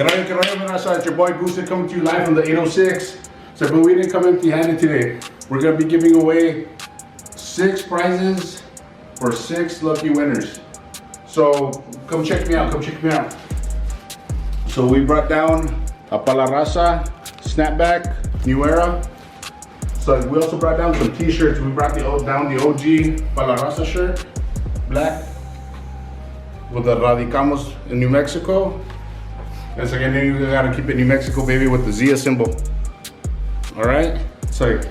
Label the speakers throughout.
Speaker 1: Que rayo, mi raza, it's your boy Boosted coming to you live from the 806. So, but we didn't come empty-handed today. We're going to be giving away 6 prizes for 6 lucky winners. So, come check me out, So, we brought down a Palasa snapback, new era. So, we also brought down some t-shirts. We brought down the OG Palasa shirt, black, with the Radicamos in New Mexico. And so again, you gotta keep it New Mexico, baby, with the Zia symbol. All right, so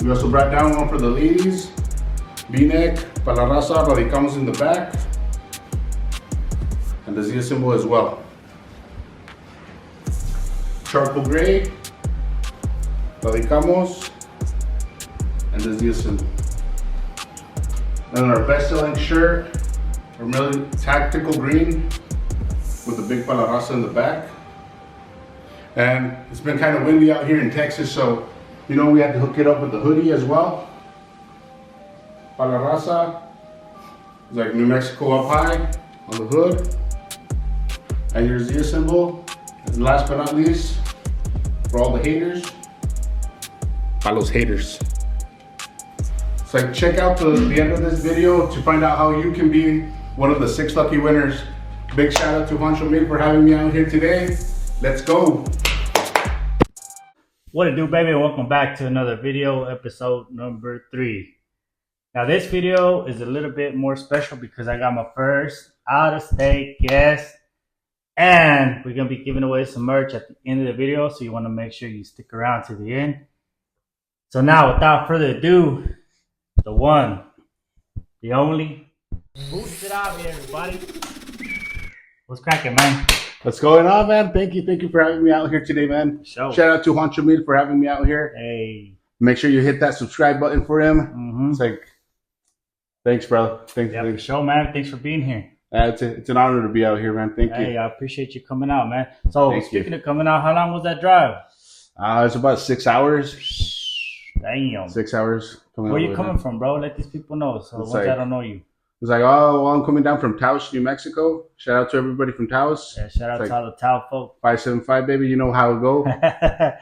Speaker 1: we also brought down one for the ladies, V-neck, Palasa, Radicamos in the back, and the Zia symbol as well. Charcoal gray, Radicamos, and the Zia symbol. And our best-selling shirt, Vermilion Tactical Green, with the big Palasa in the back. And it's been kind of windy out here in Texas, so you know we had to hook it up with the hoodie as well. Palasa, it's like New Mexico up high on the hood. And your Zia symbol. And last but not least, for all the haters, Palos haters. So check out the end of this video to find out how you can be one of the 6 lucky winners. Big shout out to Rollo Mi for having me out here today. Let's go.
Speaker 2: What it do, baby? Welcome back to another video, episode number 3. Now this video is a little bit more special because I got my first out-of-state guest, and we're gonna be giving away some merch at the end of the video, so you want to make sure you stick around to the end. So now, without further ado, the one, the only, Boost it out here, everybody. What's cracking, man?
Speaker 1: What's going on, man? Thank you for having me out here today, man. Shout out to Rollo Mi for having me out here.
Speaker 2: Hey.
Speaker 1: Make sure you hit that subscribe button for him. It's like, thanks, brother. Thanks.
Speaker 2: For sure, man. Thanks for being here.
Speaker 1: It's an honor to be out here, man. Thank you.
Speaker 2: Hey, I appreciate you coming out, man. So, speaking of coming out, how long was that drive?
Speaker 1: It's about 6 hours.
Speaker 2: Damn.
Speaker 1: 6 hours.
Speaker 2: Where you coming from, bro? Let these people know. So, ones that don't know you.
Speaker 1: It's like, oh, well, I'm coming down from Taos, New Mexico. Shout out to everybody from Taos.
Speaker 2: Yeah, shout out to all the Taos folks.
Speaker 1: 575, baby. You know how it go.
Speaker 2: I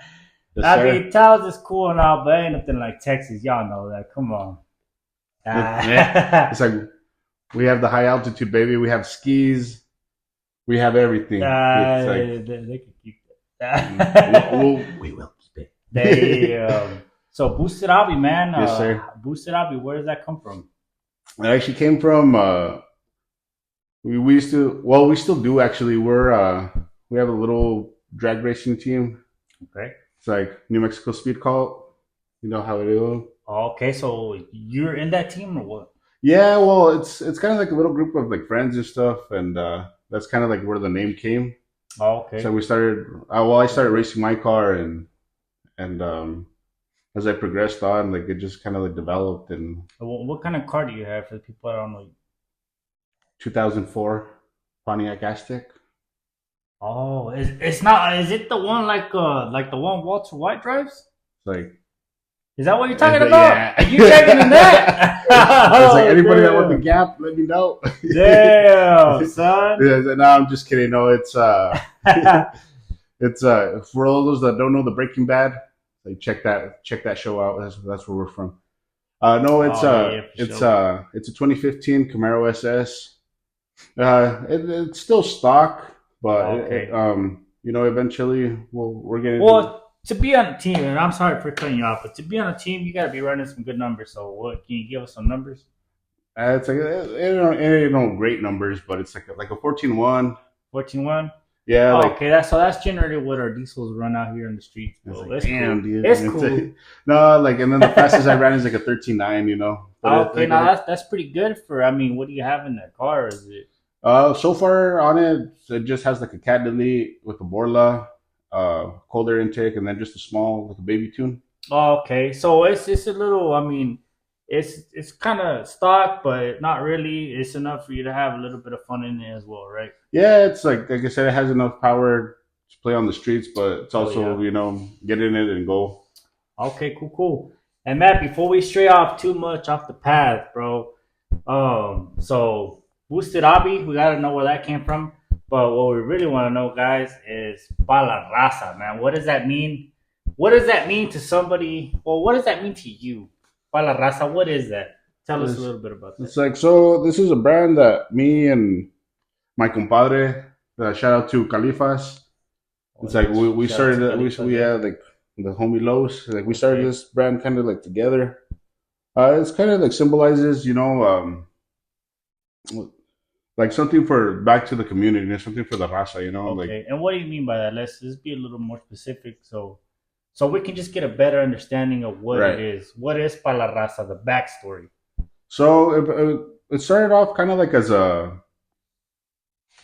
Speaker 2: mean, Taos is cool and all, but ain't nothing like Texas. Y'all know that. Come on.
Speaker 1: It's like, we have the high altitude, baby. We have skis. We have everything.
Speaker 2: They can keep that.
Speaker 1: We will keep it.
Speaker 2: Damn. So, Boosted Abi, man.
Speaker 1: Yes, sir.
Speaker 2: Boosted Abi, where does that come from?
Speaker 1: It actually came from, we used to, well, we still do actually. We have a little drag racing team.
Speaker 2: Okay.
Speaker 1: It's like New Mexico Speed Cult. You know how it is.
Speaker 2: Okay, so you're in that team or what?
Speaker 1: Yeah, well, it's kind of like a little group of like friends and stuff, and that's kind of like where the name came.
Speaker 2: Oh, okay.
Speaker 1: So we started, I started racing my car, and as I progressed on, like it just kind of like developed. And
Speaker 2: what kind of car do you have for the people that don't know you?
Speaker 1: 2004 Pontiac Aztek.
Speaker 2: Oh, it's not. Is it the one like the one Walter White drives?
Speaker 1: It's like.
Speaker 2: Is that what you're talking about? Yeah. Are you checking in that?
Speaker 1: It's like anybody that wants the Gap, let me know.
Speaker 2: Damn, son.
Speaker 1: Yeah, no, I'm just kidding. No, it's it's for all those that don't know the Breaking Bad. Like check that show out. That's where we're from. No, it's it's a 2015 Camaro SS. It's still stock, but you know, eventually we're getting.
Speaker 2: Well, to be on a team, and I'm sorry for cutting you off, but to be on a team, you got to be running some good numbers. So, what can you give us some numbers?
Speaker 1: It's like it ain't great numbers, but it's like a 14.1.
Speaker 2: 14.1.
Speaker 1: Yeah.
Speaker 2: Okay, that's generally what our diesels run out here in the streets. Well,
Speaker 1: like, damn,
Speaker 2: cool.
Speaker 1: Dude.
Speaker 2: It's cool.
Speaker 1: No, like, and then the fastest I ran is like a 13.9, you know.
Speaker 2: But okay, now that's pretty good for. I mean, what do you have in that car? Is it?
Speaker 1: So far on it just has like a cat delete with a Borla, cold air intake, and then just a small like a baby tune.
Speaker 2: Okay, so it's a little. I mean, it's kind of stock, but not really. It's enough for you to have a little bit of fun in it as well, right?
Speaker 1: Yeah, it's like I said, it has enough power to play on the streets, but it's also you know, get in it and go.
Speaker 2: Okay, cool. And Matt, before we stray off too much off the path, bro. So Boosted Abi, we gotta know where that came from. But what we really want to know, guys, is palaraza, man. What does that mean? What does that mean to somebody? Well, what does that mean to you? Palaraza, what is that? Tell us a little bit about that.
Speaker 1: It's like, so this is a brand that me and my compadre, shout out to Califas. It's like we started we had like the homie Los, like we started this brand kind of like together. It's kind of like symbolizes, like something for back to the community, something for the raza,
Speaker 2: Okay,
Speaker 1: like.
Speaker 2: and what do you mean by that? Let's just be a little more specific, so we can just get a better understanding of what it is. What is palaraza? The backstory.
Speaker 1: So it started off kind of like as a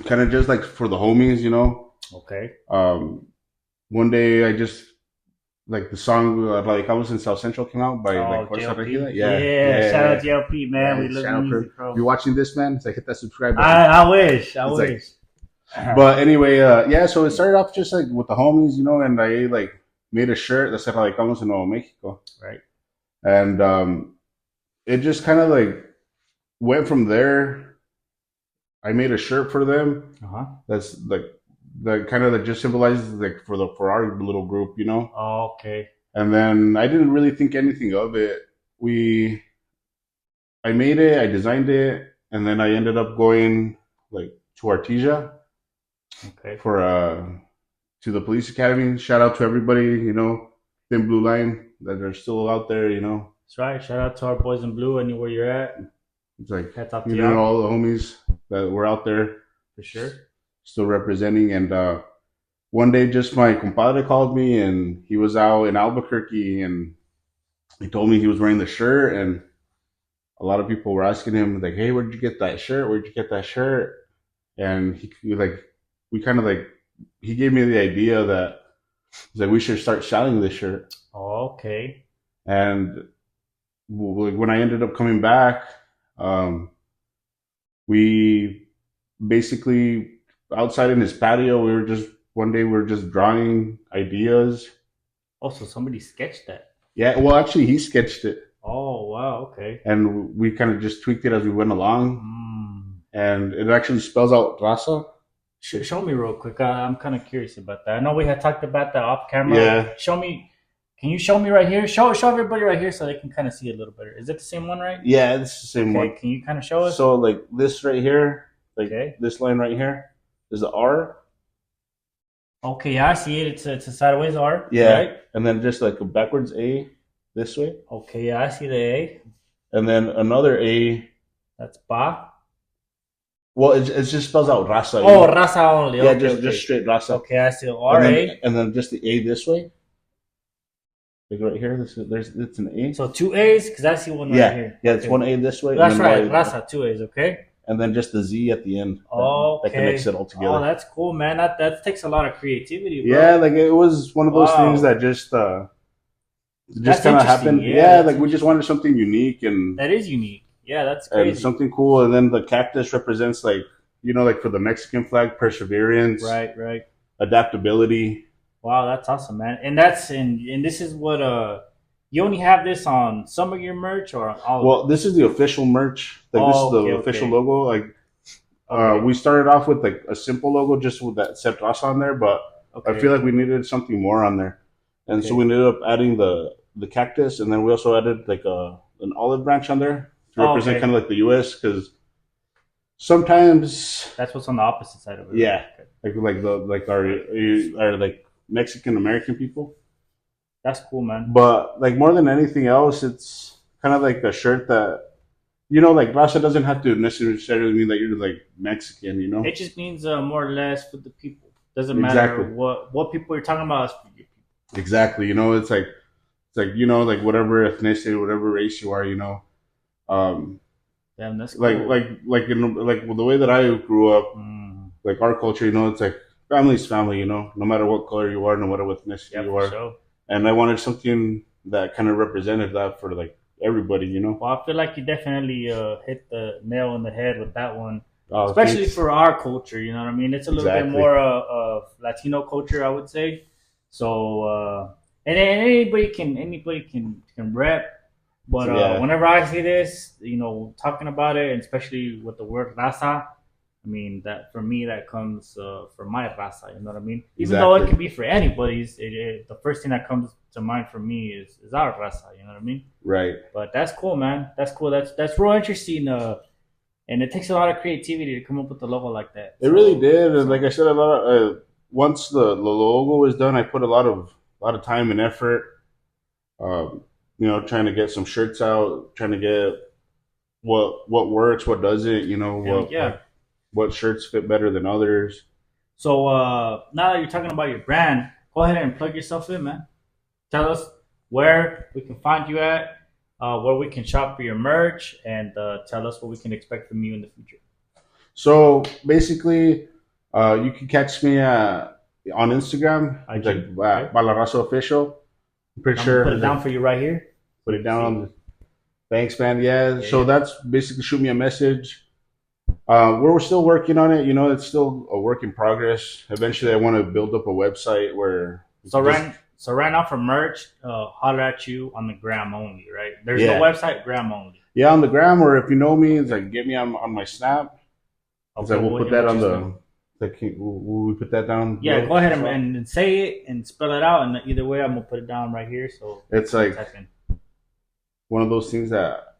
Speaker 1: kind of just like for the homies,
Speaker 2: Okay.
Speaker 1: One day I just like the song like I was in South Central came out by like Costa
Speaker 2: JLP.
Speaker 1: Regida.
Speaker 2: Yeah. Shout out JLP, man. We love the music, bro.
Speaker 1: If you're watching this, man, so hit that subscribe button.
Speaker 2: I wish. I wish.
Speaker 1: But anyway, so it started off just like with the homies, and I like made a shirt that said like "Vamos a Nuevo Mexico,"
Speaker 2: right?
Speaker 1: And it just kind of like went from there. I made a shirt for them. That's like that kind of like just symbolizes like for our little group,
Speaker 2: Oh, okay.
Speaker 1: And then I didn't really think anything of it. I made it, I designed it, and then I ended up going like to Artesia.
Speaker 2: Okay.
Speaker 1: For to the police academy. Shout out to everybody, Thin Blue Line that are still out there,
Speaker 2: That's right. Shout out to our boys in blue, anywhere you're at.
Speaker 1: It's like
Speaker 2: you
Speaker 1: all the homies that were out there
Speaker 2: for sure,
Speaker 1: still representing. And one day, just my compadre called me, and he was out in Albuquerque, and he told me he was wearing the shirt, and a lot of people were asking him like, "Hey, where'd you get that shirt? Where'd you get that shirt?" And he gave me the idea that we should start selling this shirt.
Speaker 2: Oh, okay.
Speaker 1: And when I ended up coming back, we basically outside in his patio, one day we were just drawing ideas.
Speaker 2: Oh, so somebody sketched that?
Speaker 1: Yeah, well, actually, he sketched it.
Speaker 2: Oh, wow, okay.
Speaker 1: And we kind of just tweaked it as we went along. And it actually spells out raza.
Speaker 2: Show me real quick. I'm kind of curious about that. I know we had talked about that off camera.
Speaker 1: Yeah.
Speaker 2: Show me. Can you show me right here? Show everybody right here so they can kind of see it a little better. Is it the same one, right?
Speaker 1: Yeah, it's the same one.
Speaker 2: Can you kind of show us?
Speaker 1: So like this right here, this line right here is the R.
Speaker 2: Okay, yeah, I see it. It's a sideways R.
Speaker 1: Yeah.
Speaker 2: Right?
Speaker 1: And then just like a backwards A this way.
Speaker 2: Okay, yeah, I see the A.
Speaker 1: And then another A.
Speaker 2: That's ba.
Speaker 1: Well, it just spells out raza.
Speaker 2: Oh, raza only.
Speaker 1: Yeah, just straight raza.
Speaker 2: Okay, I see R-A.
Speaker 1: And then just the A this way. Like right here, it's an A.
Speaker 2: So two A's, because I see one right here.
Speaker 1: Yeah, it's one A this way.
Speaker 2: That's right, raza, two A's, okay?
Speaker 1: And then just the Z at the end.
Speaker 2: Okay.
Speaker 1: That connects it all together.
Speaker 2: Oh, that's cool, man. That takes a lot of creativity, bro.
Speaker 1: Yeah, like it was one of those things that just kind of happened. Yeah, like we just wanted something unique. And
Speaker 2: that is unique. Yeah, that's crazy.
Speaker 1: And something cool. And then the cactus represents like for the Mexican flag, perseverance.
Speaker 2: Right.
Speaker 1: Adaptability.
Speaker 2: Wow, that's awesome, man. And this is what you only have this on some of your merch or on all?
Speaker 1: Well, this is the official merch. Like this is the official logo. Like we started off with like a simple logo just with that set raza on there, but I feel like we needed something more on there. And so we ended up adding the cactus, and then we also added like an olive branch on there to represent kind of like the US, because sometimes
Speaker 2: that's what's on the opposite side of it.
Speaker 1: Yeah. Like our like Mexican American people.
Speaker 2: That's cool, man.
Speaker 1: But like more than anything else, it's kind of like a shirt that like raza doesn't have to necessarily mean that you're like Mexican,
Speaker 2: It just means more or less for the people. Doesn't matter what people you're talking about is for your people.
Speaker 1: Exactly. It's like like whatever ethnicity, whatever race you are,
Speaker 2: Damn, that's
Speaker 1: like
Speaker 2: cool.
Speaker 1: like the way that I grew up, like our culture, it's like family's family, no matter what color you are, no matter what ethnicity you are.
Speaker 2: Sure.
Speaker 1: And I wanted something that kind of represented that for like everybody, Well,
Speaker 2: I feel like you definitely hit the nail on the head with that one, especially for our culture. You know what I mean? It's a little bit more of Latino culture, I would say. So and anybody can rep. But whenever I see this, talking about it, and especially with the word raza, I mean, that for me, that comes from my raza. You know what I mean? Even though it can be for anybody's, the first thing that comes to mind for me is our raza. You know what I mean?
Speaker 1: Right.
Speaker 2: But that's cool, man. That's cool. That's real interesting. And it takes a lot of creativity to come up with a logo like that.
Speaker 1: It really did, and like I said, a lot of once the logo was done, I put a lot of time and effort. You know, trying to get some shirts out, trying to get what works, what doesn't. You know, what shirts fit better than others.
Speaker 2: So now that you're talking about your brand, go ahead and plug yourself in, man. Tell us where we can find you at, where we can shop for your merch, and tell us what we can expect from you in the future.
Speaker 1: So basically, you can catch me on Instagram. It's like palarazaofficial. I'm pretty sure.
Speaker 2: Put it down for you right here.
Speaker 1: Put it down on the. Thanks, man. Yeah. So that's basically shoot me a message. We're still working on it. You know, it's still a work in progress. Eventually, I want to build up a website where.
Speaker 2: So right now for merch, holler at you on the gram only, right? There's no website, gram only.
Speaker 1: Yeah, on the gram, or if you know me, it's like get me on my Snap. Okay, like we'll put that on the. Like, will we put that down?
Speaker 2: Yeah, go ahead and say it and spell it out, and either way, I'm gonna put it down right here. So
Speaker 1: it's like one of those things that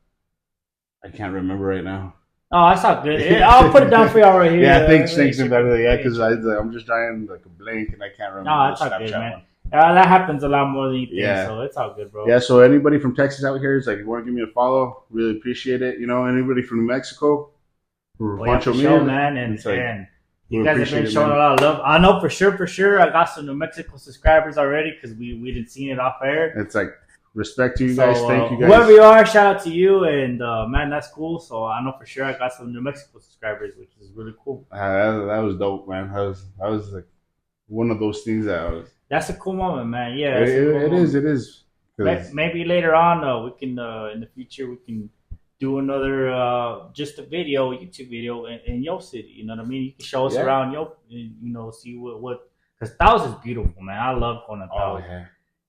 Speaker 1: I can't remember right now.
Speaker 2: Oh, that's not good. I'll put it down for y'all right here.
Speaker 1: Yeah, thanks, yeah, because I'm just drawing like a blank and I can't remember.
Speaker 2: No, that's not good, man. That happens a lot more than you think, so it's all good, bro.
Speaker 1: Yeah, so anybody from Texas out here is like, you want to give me a follow, really appreciate it. You know, anybody from New Mexico,
Speaker 2: man, and you guys have been showing a lot of love. I know for sure. I got some New Mexico subscribers already because we didn't see it off air.
Speaker 1: It's like respect to you guys. Thank you guys.
Speaker 2: Whoever you are, shout out to you. And man, that's cool. So I know for sure I got some New Mexico subscribers, which is really cool.
Speaker 1: That was dope, man. That was like one of those things that I was.
Speaker 2: That's a cool moment, man. Yeah,
Speaker 1: it is.
Speaker 2: Maybe later on, we can in the future we can do another just a YouTube video in your city. You know what I mean? You can show us around see what because Taos is beautiful, man. I love going to Taos.
Speaker 1: Oh, yeah.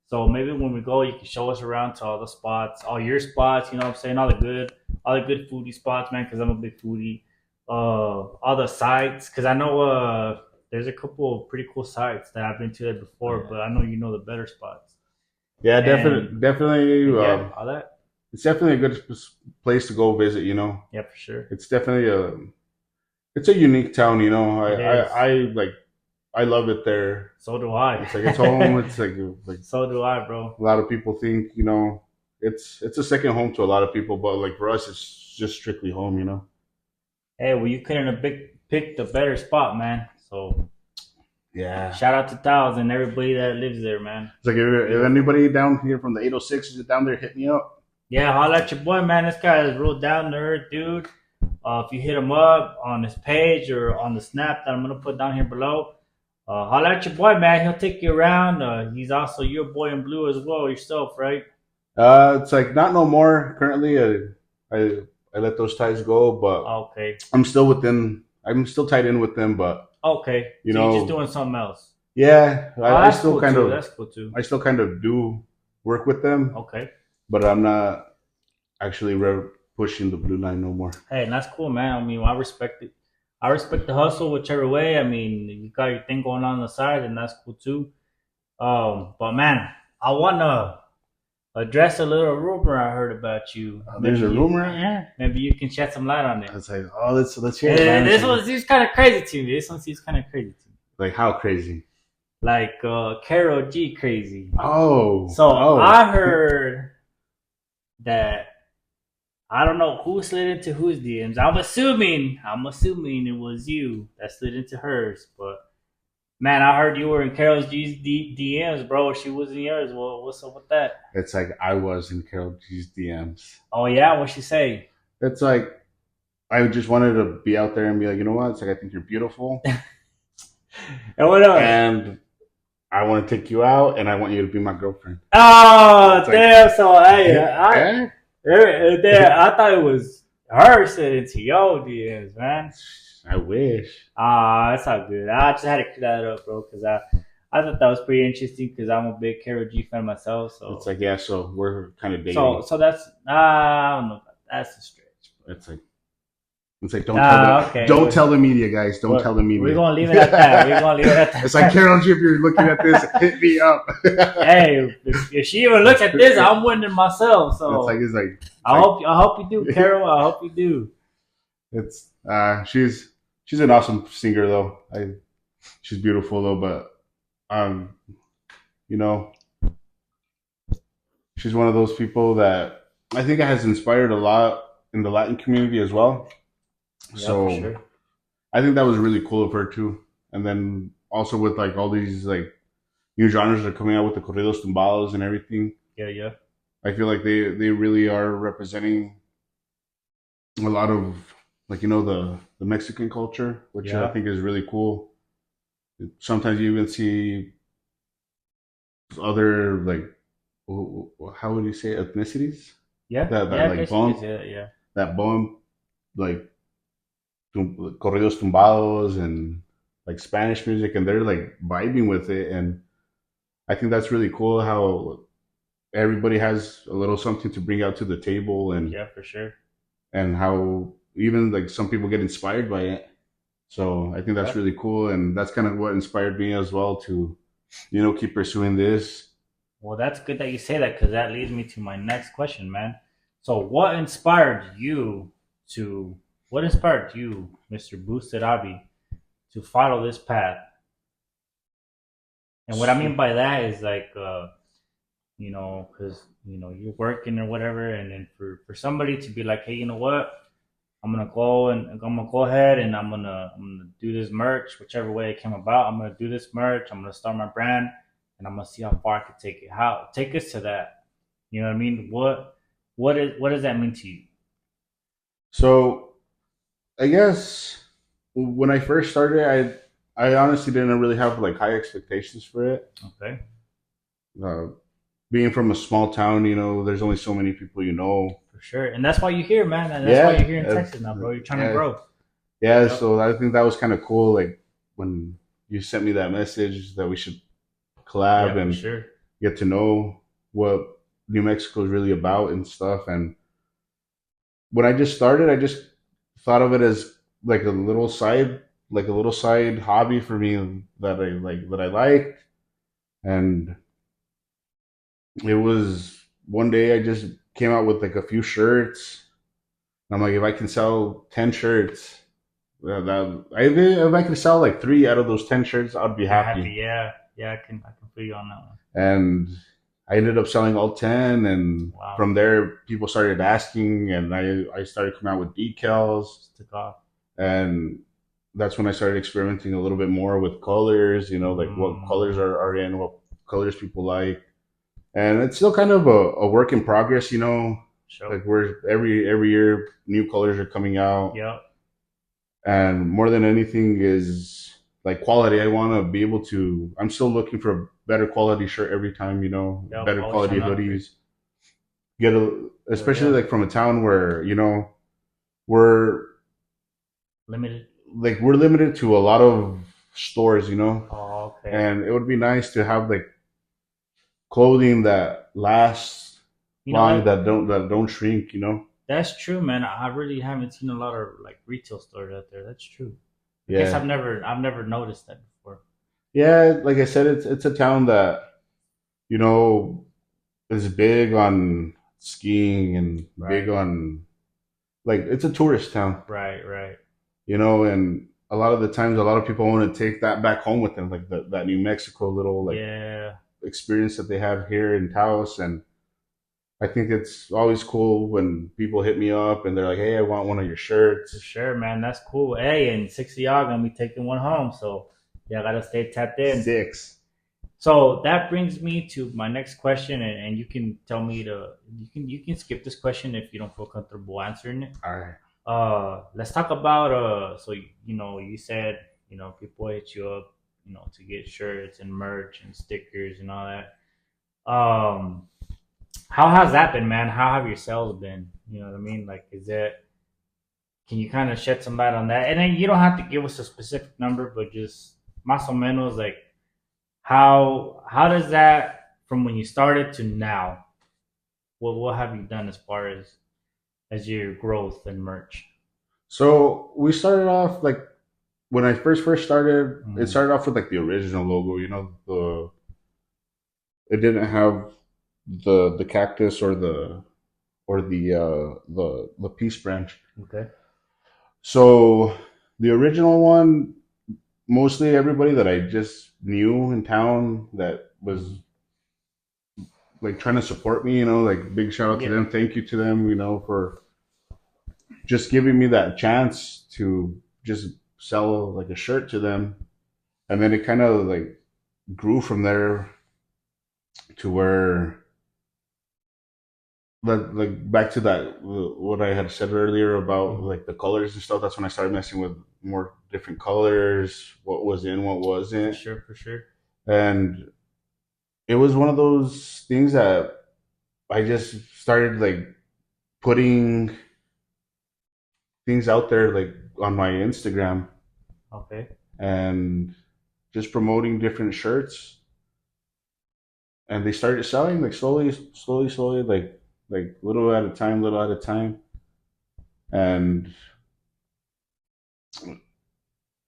Speaker 2: So maybe when we go, you can show us around to all the spots, all your spots. You know what I'm saying? All the good foodie spots, man. Because I'm a big foodie. All the sites, because I know there's a couple of pretty cool sites that I've been to there before, but I know you know the better spots.
Speaker 1: Yeah, definitely.
Speaker 2: All that.
Speaker 1: It's definitely a good place to go visit, you know.
Speaker 2: Yeah, for sure.
Speaker 1: It's definitely it's a unique town, you know. I love it there.
Speaker 2: So do I.
Speaker 1: It's like it's home. It's like
Speaker 2: so do I, bro.
Speaker 1: A lot of people think, you know, it's a second home to a lot of people, but like for us, it's just strictly home, you know.
Speaker 2: Hey, well, you couldn't have picked a better spot, man. So.
Speaker 1: Yeah.
Speaker 2: Shout out to Taos and everybody that lives there, man.
Speaker 1: It's like if anybody down here from the 806 is down there, hit me up.
Speaker 2: Yeah, holla at your boy, man. This guy is real down to earth, dude. If you hit him up on his page or on the Snap that I'm going to put down here below, holla at your boy, man. He'll take you around. He's also your boy in blue as well, yourself, right?
Speaker 1: It's like not no more. Currently, I let those ties go, but
Speaker 2: okay.
Speaker 1: I'm still tied in with them, but
Speaker 2: okay.
Speaker 1: You know,
Speaker 2: you're just doing something else.
Speaker 1: Yeah, I still
Speaker 2: cool
Speaker 1: kind
Speaker 2: too.
Speaker 1: of.
Speaker 2: That's cool too.
Speaker 1: I still kind of do work with them.
Speaker 2: Okay.
Speaker 1: But I'm not actually pushing the blue line no more.
Speaker 2: Hey, and that's cool, man. I mean, I respect it. I respect the hustle whichever way. I mean, you got your thing going on the side, and that's cool too. But man, I want to address a little rumor I heard about you.
Speaker 1: There's a rumor?
Speaker 2: Yeah. Maybe you can shed some light on it.
Speaker 1: It's like, let's hear it. Man.
Speaker 2: This one seems kind of crazy to me. This one seems kind of crazy to me.
Speaker 1: Like how crazy?
Speaker 2: Like Karol G crazy.
Speaker 1: Oh.
Speaker 2: So I heard that I don't know who slid into whose DMs. I'm assuming it was you that slid into hers. But man, I heard you were in Karol G's DMs, bro. She was in yours. Well, what's up with that?
Speaker 1: It's like I was in Karol G's DMs.
Speaker 2: Oh yeah, what'd she say?
Speaker 1: It's like I just wanted to be out there and be like, you know what? It's like I think you're beautiful.
Speaker 2: And what else?
Speaker 1: And I want to take you out, and I want you to be my girlfriend.
Speaker 2: Oh, damn. So, hey, I thought it was her sending to your DMs, man.
Speaker 1: I wish.
Speaker 2: That's all good. I just had to clear that up, bro, because I thought that was pretty interesting because I'm a big Karol G fan myself. So
Speaker 1: it's like, yeah, so we're kind of dating.
Speaker 2: So that's, I don't know. That's a stretch.
Speaker 1: It's like, It's like don't
Speaker 2: okay.
Speaker 1: tell the media, guys. Don't tell the media.
Speaker 2: We're gonna leave it at that. We're gonna leave it at that.
Speaker 1: It's like, Carol G, if you're looking at this, hit me up.
Speaker 2: Hey, if she even looks at this, I'm winning myself. So
Speaker 1: it's like
Speaker 2: I hope you do, Carol. I hope you do.
Speaker 1: It's she's an awesome singer though. She's beautiful though, but you know, she's one of those people that I think has inspired a lot in the Latin community as well.
Speaker 2: Yeah,
Speaker 1: So
Speaker 2: for sure.
Speaker 1: I think that was really cool of her too. And then also with like all these like new genres that are coming out with the corridos tumbados and everything.
Speaker 2: Yeah.
Speaker 1: I feel like they really are representing a lot of like the Mexican culture, which I think is really cool. Sometimes you even see other like how would you say ethnicities?
Speaker 2: Yeah.
Speaker 1: That like bump that bump like corridos tumbados and like Spanish music, and they're like vibing with it, and I think that's really cool how everybody has a little something to bring out to the table, and
Speaker 2: yeah, for sure,
Speaker 1: and how even like some people get inspired by it. So I think that's really cool, and that's kind of what inspired me as well to keep pursuing this.
Speaker 2: Well, that's good that you say that, because that leads me to my next question, man. So what inspired you, Mr. Boosted Abi, to follow this path? And what I mean by that is like, because you're working or whatever, and then for somebody to be like, hey, you know what, I'm gonna go ahead and I'm gonna do this merch, whichever way it came about. I'm gonna do this merch. I'm gonna start my brand, and I'm gonna see how far I can take it. How take us to that? You know what I mean? What does that mean to you?
Speaker 1: So I guess when I first started, I honestly didn't really have like high expectations for it.
Speaker 2: Okay.
Speaker 1: Being from a small town, there's only so many people
Speaker 2: For sure, and that's why you're here, man. And that's why you're here in Texas now, bro. You're trying to grow.
Speaker 1: Yeah, yep. So I think that was kind of cool. Like when you sent me that message that we should collab and get to know what New Mexico is really about and stuff. And when I just started, I just thought of it as like a little side hobby for me that I liked. And it was one day I just came out with like a few shirts. I'm like, if I can sell 10 shirts, if I could sell like 3 out of those 10 shirts, I'd be happy.
Speaker 2: Yeah, I can feel you on that one.
Speaker 1: And I ended up selling all 10, and from there people started asking, and I started coming out with decals.
Speaker 2: Took off.
Speaker 1: And that's when I started experimenting a little bit more with colors, like what colors are in, what colors people like. And it's still kind of a work in progress, Sure. Like we're every year new colors are coming out.
Speaker 2: Yep.
Speaker 1: And more than anything is like quality. I want to be able to. I'm still looking for a better quality shirt every time. Better quality hoodies. Especially like from a town where we're
Speaker 2: limited.
Speaker 1: Like we're limited to a lot of stores.
Speaker 2: Oh, okay.
Speaker 1: And it would be nice to have like clothing that lasts long, that don't shrink.
Speaker 2: That's true, man. I really haven't seen a lot of like retail stores out there. That's true. I guess I've never noticed that before.
Speaker 1: Yeah, like I said, it's a town that is big on skiing and big on like it's a tourist town.
Speaker 2: Right.
Speaker 1: And a lot of the times, a lot of people want to take that back home with them, like that New Mexico little experience that they have here in Taos. And I think it's always cool when people hit me up and they're like, hey, I want one of your shirts.
Speaker 2: For sure, man. That's cool. Hey, and 6 of y'all gonna be taking one home, so y'all gotta stay tapped in.
Speaker 1: 6.
Speaker 2: So that brings me to my next question, and you can tell me you can skip this question if you don't feel comfortable answering it.
Speaker 1: All right.
Speaker 2: Let's talk about so you said people hit you up to get shirts and merch and stickers and all that. How has that been, man? How have your sales been? You know what I mean? Like, can you kind of shed some light on that? And then you don't have to give us a specific number, but just más o menos, like, how does that, from when you started to now, what have you done as far as your growth and merch?
Speaker 1: So we started off like when I first started. It
Speaker 2: Mm.
Speaker 1: started off with like the original logo. You know, the it didn't have the cactus or the peace branch.
Speaker 2: Okay.
Speaker 1: So the original one, mostly everybody that I just knew in town that was like trying to support me, you know, like big shout out to
Speaker 2: Yeah.
Speaker 1: them. Thank you to them, you know, for just giving me that chance to just sell like a shirt to them. And then it kind of like grew from there to where like back to that what I had said earlier about
Speaker 2: Mhm.
Speaker 1: like the colors and stuff. That's when I started messing with more different colors, what was in, what
Speaker 2: For
Speaker 1: wasn't.
Speaker 2: sure. For sure.
Speaker 1: And it was one of those things that I just started like putting things out there like on my Instagram
Speaker 2: Okay.
Speaker 1: and just promoting different shirts, and they started selling like slowly, like little at a time, little at a time, and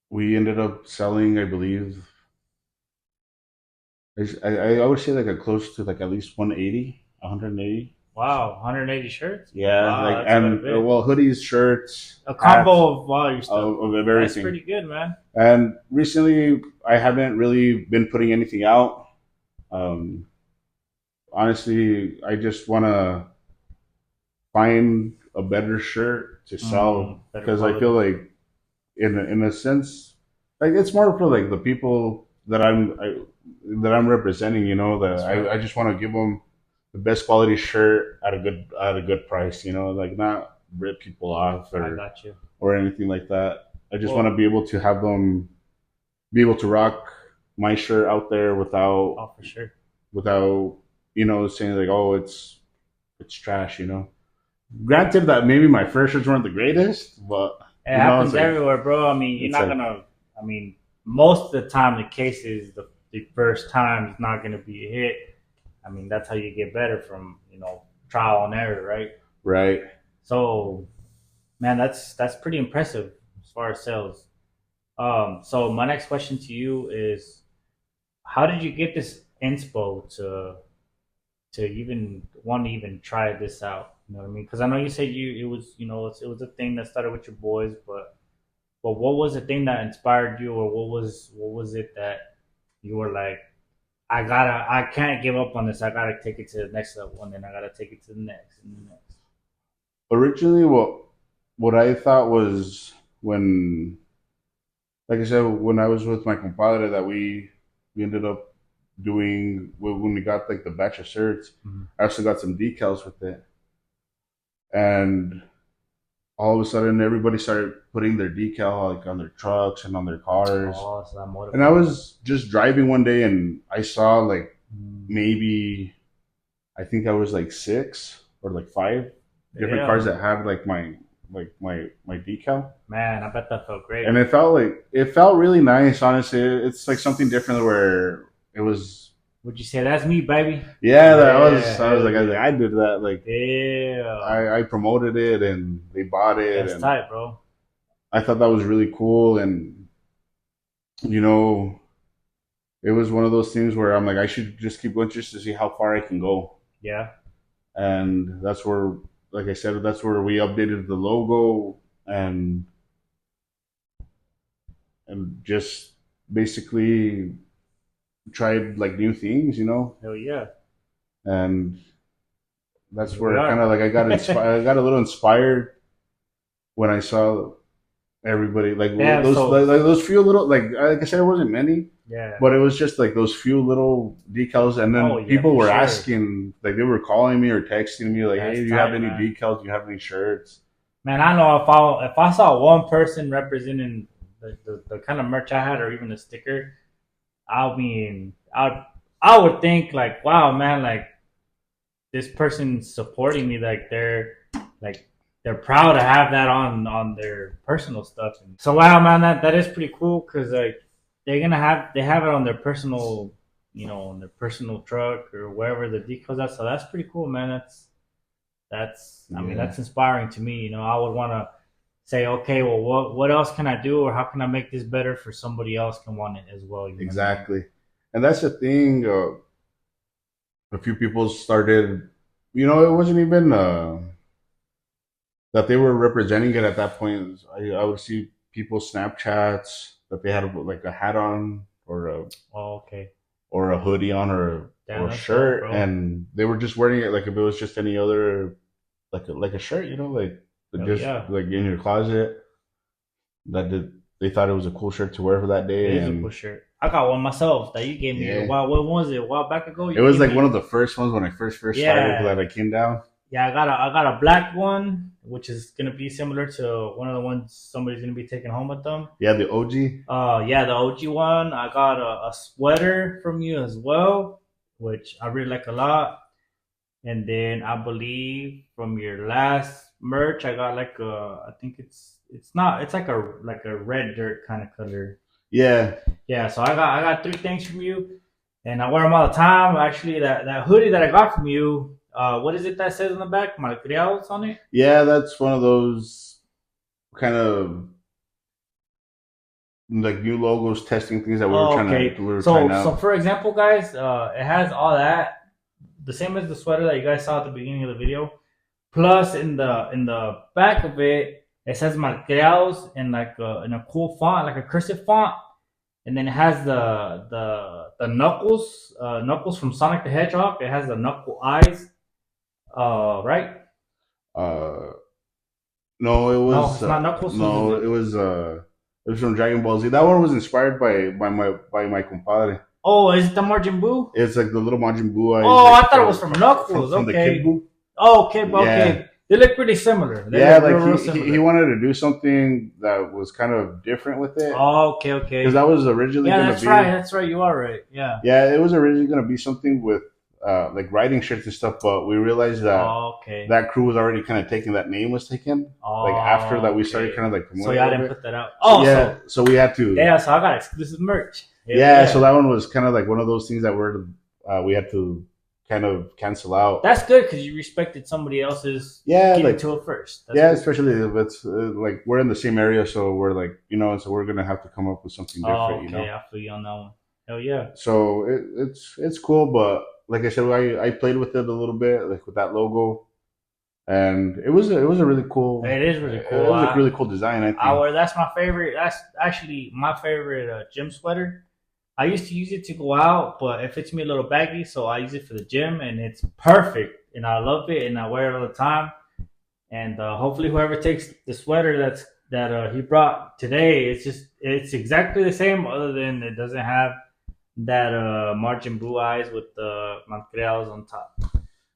Speaker 1: we ended up selling, I believe, I would say like a close to like at least 180, 180.
Speaker 2: Wow. 180 shirts.
Speaker 1: Yeah, like
Speaker 2: Wow, that's quite a
Speaker 1: and
Speaker 2: bit.
Speaker 1: well, hoodies, shirts,
Speaker 2: A
Speaker 1: hats,
Speaker 2: combo of all your stuff.
Speaker 1: of
Speaker 2: That's
Speaker 1: everything.
Speaker 2: pretty good, man.
Speaker 1: And recently, I haven't really been putting anything out. Um, Honestly, I just want to find a better shirt to sell
Speaker 2: Better
Speaker 1: because I feel
Speaker 2: quality.
Speaker 1: like, in a sense, like it's more for like the people that that I'm representing. You know, that
Speaker 2: That's right.
Speaker 1: I just want to give them the best quality shirt at a good price. You know, like not rip people off
Speaker 2: I got you.
Speaker 1: or anything like that. I just want to
Speaker 2: Well,
Speaker 1: be able to have them be able to rock my shirt out there without
Speaker 2: oh, for sure.
Speaker 1: without saying like, oh, it's trash. Granted that maybe my first shirts weren't the greatest, but
Speaker 2: It
Speaker 1: it's
Speaker 2: happens
Speaker 1: like
Speaker 2: everywhere, bro. I mean, you're
Speaker 1: it's
Speaker 2: not
Speaker 1: like
Speaker 2: gonna. I mean, most of the time, the case is the first time is not gonna be a hit. I mean, that's how you get better from trial and error, right?
Speaker 1: right.
Speaker 2: So, man, that's pretty impressive as far as sales. So my next question to you is, how did you get this inspo to even want to even try this out? You know what I mean? Because I know you said it was it was a thing that started with your boys, but what was the thing that inspired you, or what was it that you were like, I can't give up on this. I gotta take it to the next level, and then I gotta take it to the next and the next.
Speaker 1: Originally, what I thought was when, like I said, when I was with my compadre, that we ended up doing when we got like the batch of shirts.
Speaker 2: Mm-hmm.
Speaker 1: I also got some decals with it, and all of a sudden everybody started putting their decal like on their trucks and on their cars.
Speaker 2: Oh, so that
Speaker 1: And I
Speaker 2: motivated you.
Speaker 1: was just driving one day and I saw like
Speaker 2: Mm.
Speaker 1: maybe, I think I was like six or like five different cars
Speaker 2: Yeah,
Speaker 1: that had like my decal.
Speaker 2: man, I bet that felt great.
Speaker 1: And it felt really nice, honestly. It's like something different where it was.
Speaker 2: Would you say that's me, baby?
Speaker 1: Yeah, that
Speaker 2: Yeah,
Speaker 1: I was
Speaker 2: hell
Speaker 1: like,
Speaker 2: yeah.
Speaker 1: I did that. Like
Speaker 2: Yeah,
Speaker 1: I promoted it and they bought it,
Speaker 2: that's
Speaker 1: and
Speaker 2: tight, bro.
Speaker 1: I thought that was really cool. And you know, it was one of those things where I'm like, I should just keep going just to see how far I can go.
Speaker 2: Yeah,
Speaker 1: And that's where, like I said, that's where we updated the logo and just basically tried like new things.
Speaker 2: hell yeah.
Speaker 1: And
Speaker 2: And
Speaker 1: that's
Speaker 2: here we
Speaker 1: where kind of
Speaker 2: are.
Speaker 1: like I got inspired. I got a little inspired when I saw everybody like
Speaker 2: Damn,
Speaker 1: those
Speaker 2: so
Speaker 1: like those few little like I said, it wasn't many,
Speaker 2: yeah.
Speaker 1: but it was just like those few little decals, and
Speaker 2: Oh
Speaker 1: then
Speaker 2: yeah,
Speaker 1: people
Speaker 2: for
Speaker 1: were
Speaker 2: sure.
Speaker 1: asking, like they were calling me or texting me like, hey,
Speaker 2: That's
Speaker 1: do you have
Speaker 2: tight,
Speaker 1: any
Speaker 2: man.
Speaker 1: decals? Do you have any shirts?
Speaker 2: Man, I know if I saw one person representing the kind of merch I had, or even a sticker, I mean, I would think like, wow, man, like this person supporting me, like they're proud to have that on their personal stuff. And so wow, man, that is pretty cool because like they have it on their personal, on their personal truck or wherever the decals at. So that's pretty cool, man. That's I mean
Speaker 1: Yeah,
Speaker 2: that's inspiring to me. I would want to say, okay, well, what else can I do, or how can I make this better for somebody else can want it as well? You know?
Speaker 1: Exactly. And that's the thing. A few people started, it wasn't even that they were representing it at that point. I would see people Snapchats that they had like a hat on
Speaker 2: Oh, okay.
Speaker 1: or a hoodie on
Speaker 2: Damn,
Speaker 1: or a
Speaker 2: that's
Speaker 1: shirt,
Speaker 2: dope, bro.
Speaker 1: and they were just wearing it like if it was just any other like a shirt, like
Speaker 2: Hell
Speaker 1: just
Speaker 2: yeah.
Speaker 1: like in your closet. They thought it was a cool shirt to wear for that
Speaker 2: It
Speaker 1: day,
Speaker 2: is a cool
Speaker 1: and
Speaker 2: shirt. I got one myself that you gave me a
Speaker 1: yeah,
Speaker 2: while. What was it? A while back ago?
Speaker 1: it
Speaker 2: You
Speaker 1: was
Speaker 2: gave
Speaker 1: like
Speaker 2: me.
Speaker 1: one of the first ones when I first started
Speaker 2: Yeah,
Speaker 1: that I came down.
Speaker 2: yeah. I got a black one, which is gonna be similar to one of the ones somebody's gonna be taking home with them.
Speaker 1: Yeah, the OG.
Speaker 2: Yeah, the OG one. I got a sweater from you as well, which I really like a lot. And then I believe from your last merch, I got like I think it's not, it's like a red dirt kind of color.
Speaker 1: Yeah,
Speaker 2: Yeah, so I got three things from you, and I wear them all the time. Actually, that hoodie that I got from you, what is it that says on the back? Malcriados on it.
Speaker 1: yeah, that's one of those kind of like new logos testing things that
Speaker 2: Oh, okay.
Speaker 1: we were trying
Speaker 2: So
Speaker 1: out.
Speaker 2: for example, guys, it has all that, the same as the sweater that you guys saw at the beginning of the video. Plus, in the back of it, it says Malcriados in like in a cool font, like a cursive font, and then it has the knuckles, knuckles from Sonic the Hedgehog. It has the knuckle eyes, right?
Speaker 1: Uh, no, it
Speaker 2: No,
Speaker 1: was
Speaker 2: it's not knuckles. Whose is
Speaker 1: no,
Speaker 2: it?
Speaker 1: it was from Dragon Ball Z. That one was inspired by my compadre.
Speaker 2: Oh, is it the Margin Buu?
Speaker 1: It's like the little Majin Buu eyes.
Speaker 2: Oh,
Speaker 1: Like
Speaker 2: I thought it was from Knuckles.
Speaker 1: from the
Speaker 2: Okay.
Speaker 1: Kid Buu.
Speaker 2: Oh, okay, bro.
Speaker 1: Yeah.
Speaker 2: Okay. They look pretty similar. They
Speaker 1: Yeah,
Speaker 2: look
Speaker 1: like
Speaker 2: real similar.
Speaker 1: he wanted to do something that was kind of different with it.
Speaker 2: Oh, okay, okay.
Speaker 1: Because that was originally
Speaker 2: Yeah,
Speaker 1: going
Speaker 2: that's
Speaker 1: to be.
Speaker 2: right. That's right. You are right. Yeah.
Speaker 1: Yeah, it was originally going to be something with like writing shirts and stuff, but we realized that
Speaker 2: Oh, okay.
Speaker 1: that crew was already kind of taken. That name was taken.
Speaker 2: Oh,
Speaker 1: Like after that, we
Speaker 2: okay.
Speaker 1: started kind of like promoting.
Speaker 2: So y'all
Speaker 1: a
Speaker 2: didn't
Speaker 1: little
Speaker 2: put that out. Oh,
Speaker 1: bit. Yeah, so we had to.
Speaker 2: yeah. So I got exclusive merch.
Speaker 1: Yeah, so that one was kind of like one of those things that we had to kind of cancel out.
Speaker 2: That's good because you respected somebody else's.
Speaker 1: Yeah,
Speaker 2: getting
Speaker 1: like
Speaker 2: to it first. That's
Speaker 1: yeah,
Speaker 2: good.
Speaker 1: especially if it's like we're in the same area, so we're like so we're gonna have to come up with something different,
Speaker 2: Oh, okay. I feel you on that one. Hell yeah.
Speaker 1: So it's cool, but like I said, I played with it a little bit, like with that logo, and it was a really cool.
Speaker 2: It is really cool.
Speaker 1: It was a really cool design. I think.
Speaker 2: That's my favorite. That's actually my favorite gym sweater. I used to use it to go out, but it fits me a little baggy, so I use it for the gym, and it's perfect. And I love it, and I wear it all the time. And hopefully, whoever takes the sweater that he brought today, it's exactly the same, other than it doesn't have that Margin Buu eyes with the Montreals on top.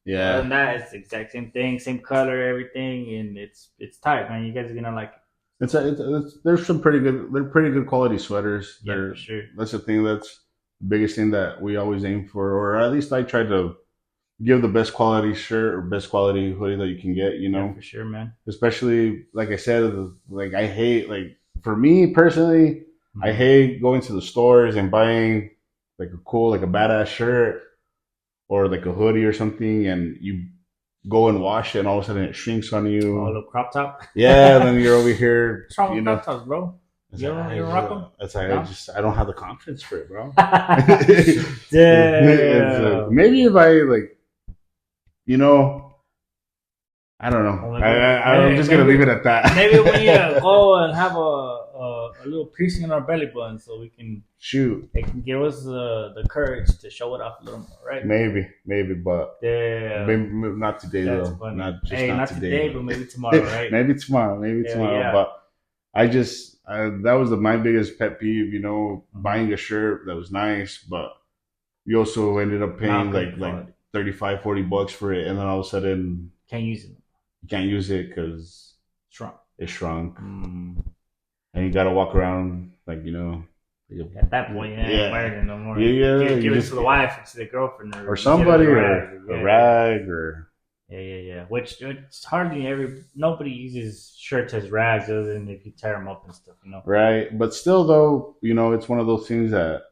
Speaker 1: Yeah.
Speaker 2: Other than that, it's the exact same thing, same color, everything, and it's tight, man. You guys are gonna like it.
Speaker 1: There's some pretty good quality sweaters.
Speaker 2: Yeah, for sure.
Speaker 1: That's the thing. That's the biggest thing that we always aim for, or at least I try to give the best quality shirt or best quality hoodie that you can get.
Speaker 2: Yeah, for sure, man.
Speaker 1: Especially like I said, like I hate, like for me personally, I hate going to the stores and buying like a cool, like a badass shirt or like a hoodie or something, and you go and wash it, and all of a sudden it shrinks on you.
Speaker 2: Oh, a little crop top.
Speaker 1: Yeah, and then you're over here.
Speaker 2: What's wrong with crop tops, bro? You don't rock them?
Speaker 1: That's like, no? I don't have the confidence for it, bro.
Speaker 2: Damn.
Speaker 1: Maybe if I like, I don't know. I'm just gonna leave it at that.
Speaker 2: Maybe we need to go and have a little piercing in our belly button so we can
Speaker 1: shoot.
Speaker 2: It can give us the courage to show it off a little more, right?
Speaker 1: Maybe, but maybe not today though.
Speaker 2: Funny.
Speaker 1: Not
Speaker 2: today, but maybe tomorrow, right?
Speaker 1: maybe tomorrow.
Speaker 2: Yeah.
Speaker 1: But I just that was my biggest pet peeve. Buying a shirt that was nice, but you also ended up paying like $35-$40 for it, and then all of a sudden
Speaker 2: can't use it.
Speaker 1: You can't use it because
Speaker 2: it's
Speaker 1: shrunk. And you gotta walk around like
Speaker 2: at that point, yeah, wearing it no more.
Speaker 1: Yeah,
Speaker 2: give it to the wife or to the girlfriend
Speaker 1: or somebody or a rag or
Speaker 2: yeah. Which it's hardly nobody uses shirts as rags other than if you tear them up and stuff,
Speaker 1: Right, but still though, it's one of those things that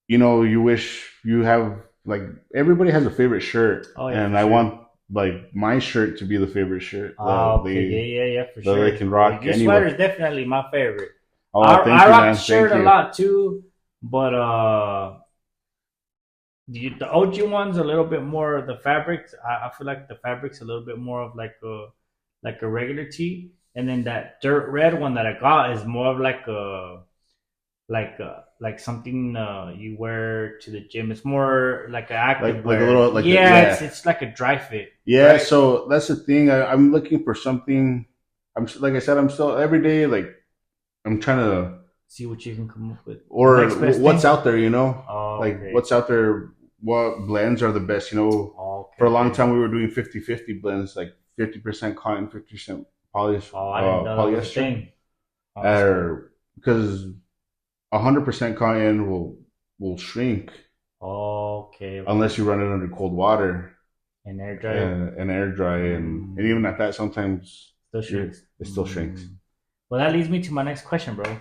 Speaker 1: you wish you have. Like everybody has a favorite shirt, and I want like my shirt to be the favorite shirt
Speaker 2: Oh,
Speaker 1: that
Speaker 2: okay, yeah, for
Speaker 1: that
Speaker 2: sure.
Speaker 1: they can rock
Speaker 2: Your
Speaker 1: anywhere.
Speaker 2: sweater is definitely my favorite.
Speaker 1: Oh, thank
Speaker 2: I
Speaker 1: you,
Speaker 2: rock
Speaker 1: man.
Speaker 2: the shirt
Speaker 1: Thank
Speaker 2: a
Speaker 1: you.
Speaker 2: lot too, but the OG one's a little bit more of the fabrics. I feel like the fabric's a little bit more of like a regular tee, and then that dirt red one that I got is more of like something you wear to the gym. It's more like an active
Speaker 1: Like a
Speaker 2: wear.
Speaker 1: little
Speaker 2: Yeah, it's like a dry fit.
Speaker 1: yeah.
Speaker 2: Right?
Speaker 1: So that's the thing. I'm looking for something. Like I said, I'm still every day. Like I'm trying to
Speaker 2: See what you can come up with. The
Speaker 1: or
Speaker 2: next best
Speaker 1: what's
Speaker 2: thing.
Speaker 1: out there. You know,
Speaker 2: Oh,
Speaker 1: like
Speaker 2: okay.
Speaker 1: what's out there. What blends are the best? You know,
Speaker 2: Okay,
Speaker 1: for a long
Speaker 2: okay.
Speaker 1: time we were doing 50-50 blends, like 50% cotton, 50%
Speaker 2: Oh, I didn't know that was a
Speaker 1: polyester,
Speaker 2: thing. Oh, that's cool.
Speaker 1: because 100% cotton will shrink
Speaker 2: Okay,
Speaker 1: unless
Speaker 2: okay.
Speaker 1: you run it under cold water
Speaker 2: And air dryer.
Speaker 1: and air dry, and even at that sometimes
Speaker 2: Still shrinks.
Speaker 1: it still shrinks.
Speaker 2: Well, that leads me to my next question, bro.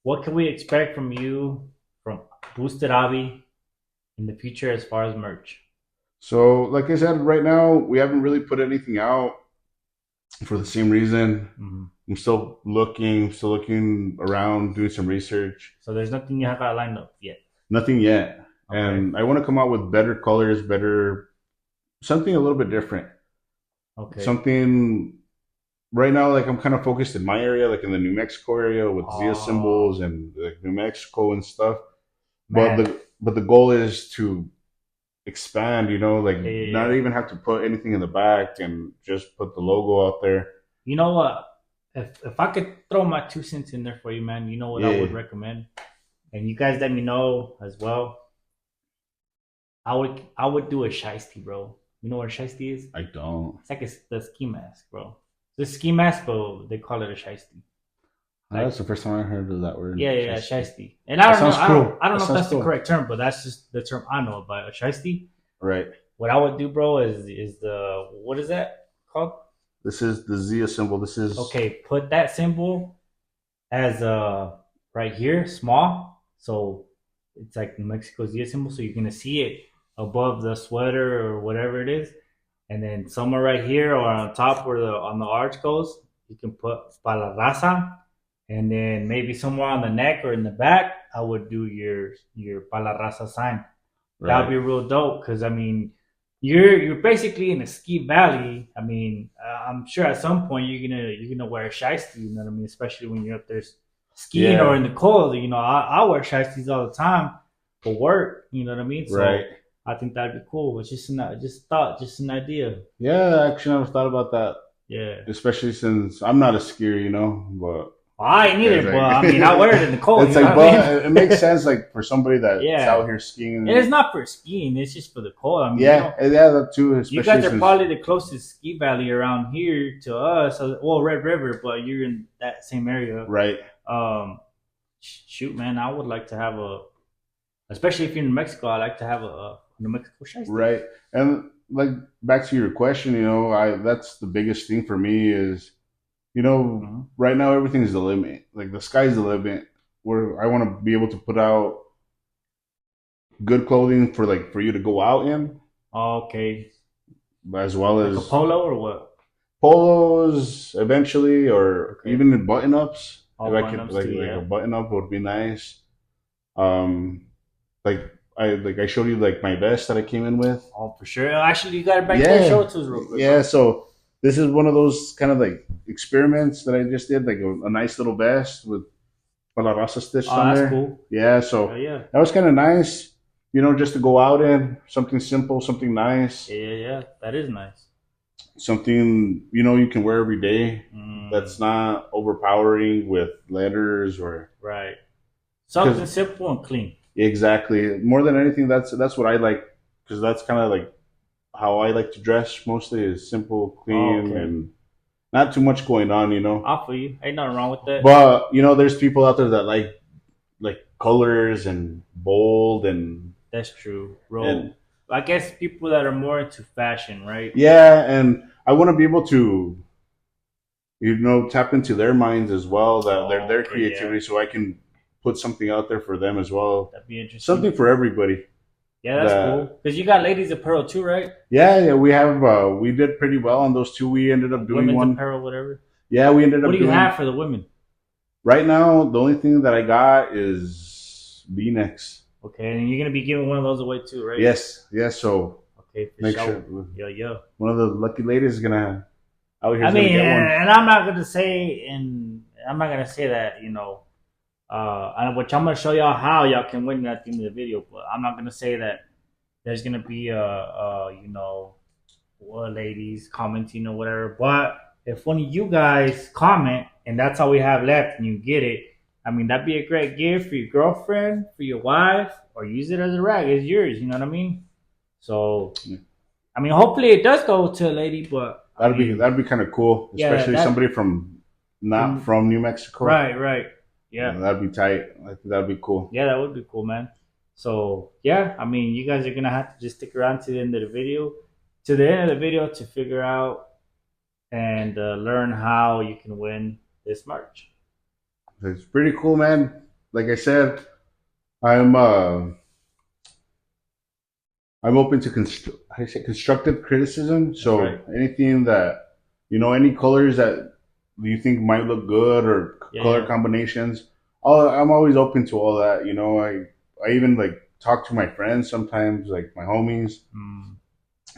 Speaker 2: What can we expect from you from Boosted Abi in the future as far as merch?
Speaker 1: So, like I said, right now we haven't really put anything out for the same reason.
Speaker 2: Mm-hmm.
Speaker 1: I'm still looking around, doing some research.
Speaker 2: So there's nothing you have out lined up yet.
Speaker 1: Nothing yet,
Speaker 2: Okay.
Speaker 1: and I want to come out with better colors, better something a little bit different.
Speaker 2: Okay.
Speaker 1: Something right now, like I'm kind of focused in my area, like in the New Mexico area with Zia symbols and like New Mexico and stuff.
Speaker 2: Man.
Speaker 1: But the goal is to expand, you know, like
Speaker 2: Yeah.
Speaker 1: not even have to put anything in the back and just put the logo out there.
Speaker 2: You know what? If I could throw my 2 cents in there for you, man, you know what I would recommend? And you guys let me know as well. I would do a shiesty, bro. You know what a shiesty is?
Speaker 1: I don't.
Speaker 2: It's like the ski mask, bro. It's a ski mask, but they call it a shiesty.
Speaker 1: Like, that's the first time I heard of that word.
Speaker 2: Yeah, shiesty. And I don't know, I don't know if that's
Speaker 1: cool.
Speaker 2: the correct term, but that's just the term I know about a shiesty.
Speaker 1: Right.
Speaker 2: What I would do, bro, is the what is that called?
Speaker 1: This is the Zia symbol. This is
Speaker 2: okay. Put that symbol as right here, small. So it's like New Mexico's Zia symbol. So you're gonna see it above the sweater or whatever it is, and then somewhere right here or on top where on the arch goes, you can put Palasa, and then maybe somewhere on the neck or in the back, I would do your Palaraza sign. Right. That'd be real dope because I mean, you're basically in a ski valley. I mean, I'm sure at some point you're gonna wear a shiesty. You know what I mean? Especially when you're up there skiing or in the cold. You know, I wear shiesties all the time for work. You know what I mean? So right. I think that'd be cool. It's just an idea.
Speaker 1: Yeah, actually, I never thought about that.
Speaker 2: Yeah,
Speaker 1: especially since I'm not a skier, you know, but.
Speaker 2: I ain't either, but I mean, I wear it in the cold.
Speaker 1: It's like, but it makes sense, like for somebody that's out here skiing.
Speaker 2: And it's not for skiing; it's just for the cold. I mean,
Speaker 1: yeah, that too.
Speaker 2: You guys are probably the closest ski valley around here to us. Well, Red River, but you're in that same area,
Speaker 1: right?
Speaker 2: Shoot, man, I would like to have especially if you're in Mexico. I like to have a New Mexico shiesty.
Speaker 1: Right, and like back to your question, you know, that's the biggest thing for me is. You know, right now everything's the limit. Like the sky's the limit. Where I want to be able to put out good clothing for you to go out in.
Speaker 2: Okay.
Speaker 1: As well as
Speaker 2: a polo or what?
Speaker 1: Polos eventually, or even in button ups. If I could like a button up would be nice. Like I showed you like my vest that I came in with.
Speaker 2: Oh, for sure. Actually, you got it back there. Show it to us real quick.
Speaker 1: Yeah. So. This is one of those kind of like experiments that I just did, like a nice little vest with Palasa stitched on there. Cool. Yeah, so that was kind of nice, you know, just to go out in something simple, something nice.
Speaker 2: Yeah, that is nice.
Speaker 1: Something you know you can wear every day. That's not overpowering with letters or
Speaker 2: right. Something simple and clean.
Speaker 1: Exactly. More than anything, that's what I like because that's kind of like. How I like to dress mostly is simple, clean, and not too much going on, you know.
Speaker 2: I feel you. Ain't nothing wrong with that.
Speaker 1: But you know, there's people out there that like colors and bold and.
Speaker 2: That's true, bro. I guess people that are more into fashion, right?
Speaker 1: Yeah, and I want to be able to, you know, tap into their minds as well, that their creativity, so I can put something out there for them as well.
Speaker 2: That'd be interesting.
Speaker 1: Something for everybody.
Speaker 2: Yeah, that's cool. Because you got ladies apparel too, right?
Speaker 1: Yeah, we have. We did pretty well on those two. We ended up doing
Speaker 2: Women's
Speaker 1: one.
Speaker 2: apparel, whatever.
Speaker 1: Yeah, we ended up.
Speaker 2: What do you
Speaker 1: doing,
Speaker 2: have for the women?
Speaker 1: Right now, the only thing that I got is V-necks.
Speaker 2: Okay, and you're gonna be giving one of those away too, right?
Speaker 1: Yes. So
Speaker 2: okay, for
Speaker 1: make
Speaker 2: sure.
Speaker 1: sure
Speaker 2: Yo.
Speaker 1: one of the lucky ladies is gonna out here.
Speaker 2: I mean,
Speaker 1: get one.
Speaker 2: and I'm not gonna say, that which I'm gonna show y'all how y'all can win at the end of the video. But I'm not gonna say that there's gonna be ladies commenting or whatever. But if one of you guys comment and that's all we have left and you get it, I mean, that'd be a great gift for your girlfriend, for your wife, or use it as a rag. It's yours, you know what I mean? So, I mean, hopefully it does go to a lady, but
Speaker 1: that'd be kind of cool, especially somebody from New Mexico. Right.
Speaker 2: Yeah,
Speaker 1: that'd be tight. I think that'd be cool.
Speaker 2: Yeah, that would be cool, man. So yeah, I mean, you guys are gonna have to just stick around to the end of the video, to figure out and learn how you can win this merch.
Speaker 1: It's pretty cool, man. Like I said, I'm open to constructive criticism. So anything that any colors that you think might look good or color combinations, I'm always open to all that. I even like talk to my friends sometimes, like my homies.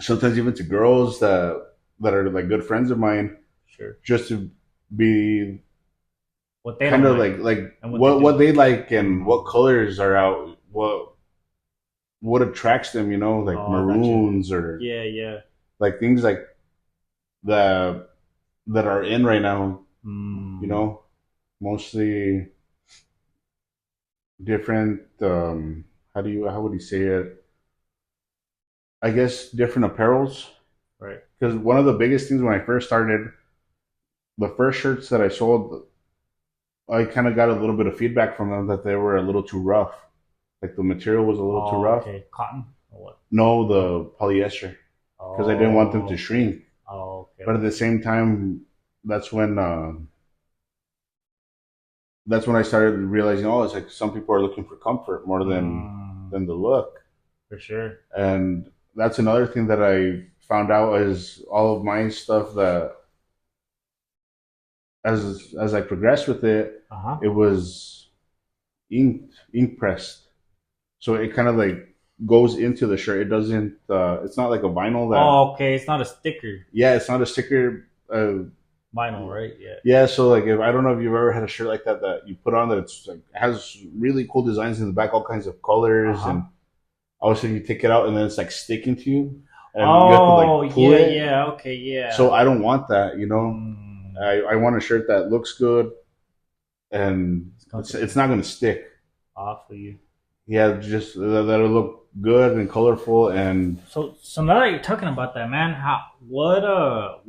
Speaker 1: Sometimes even to girls that are like good friends of mine.
Speaker 2: Sure.
Speaker 1: Just to be
Speaker 2: what they
Speaker 1: kind of like what they like and what colors are out, what attracts them, like maroons or like things like that are in right now. Mostly different. How would you say it? I guess different apparels.
Speaker 2: Right.
Speaker 1: Because one of the biggest things when I first started, the first shirts that I sold, I kind of got a little bit of feedback from them that they were a little too rough. Like the material was a little too rough.
Speaker 2: Okay, cotton or what?
Speaker 1: No, the polyester. Because I didn't want them to shrink.
Speaker 2: Okay.
Speaker 1: But at the same time, that's when I started realizing, it's like some people are looking for comfort more than the look.
Speaker 2: For sure.
Speaker 1: And that's another thing that I found out is all of my stuff that as I progressed with it, it was ink pressed. So it kind of like goes into the shirt. It doesn't. It's not like a vinyl.
Speaker 2: Okay. It's not a sticker.
Speaker 1: Yeah, it's not a sticker.
Speaker 2: Vinyl, right? Yeah.
Speaker 1: Yeah. So like, I don't know if you've ever had a shirt like that you put on that it's like has really cool designs in the back, all kinds of colors, and all of a sudden you take it out and then it's like sticking to you. And you have to like pull it.
Speaker 2: Yeah. Okay. Yeah.
Speaker 1: So I don't want that. I want a shirt that looks good, and it's not going to stick.
Speaker 2: Off for you.
Speaker 1: Yeah, just that'll look good and colorful. And
Speaker 2: so now that you're talking about that, man, what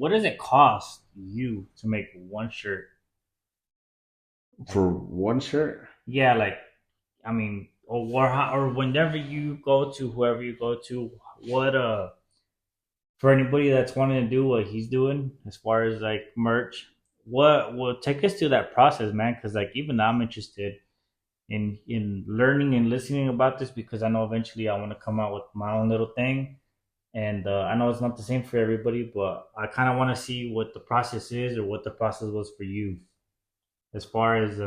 Speaker 2: does it cost you to make one shirt?
Speaker 1: For one shirt?
Speaker 2: Yeah, like, I mean, or whenever you go to whoever you go to, what for anybody that's wanting to do what he's doing as far as like merch, what will take us through that process, man? Because like even I'm interested in learning and listening about this, because I know eventually I want to come out with my own little thing, and I know it's not the same for everybody, but I kind of want to see what the process is or what the process was for you, as far as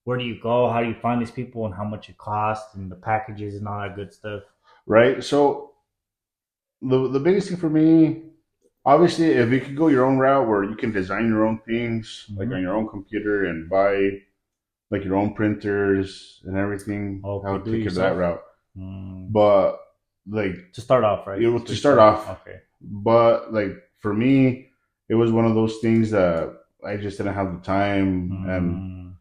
Speaker 2: where do you go, how do you find these people, and how much it costs, and the packages and all that good stuff.
Speaker 1: Right. So the biggest thing for me, obviously, if you could go your own route where you can design your own things, like on your own computer, and buy like your own printers and everything, I would take that route. But like
Speaker 2: to start off, right?
Speaker 1: To start off.
Speaker 2: Okay.
Speaker 1: But like for me, it was one of those things that I just didn't have the time, and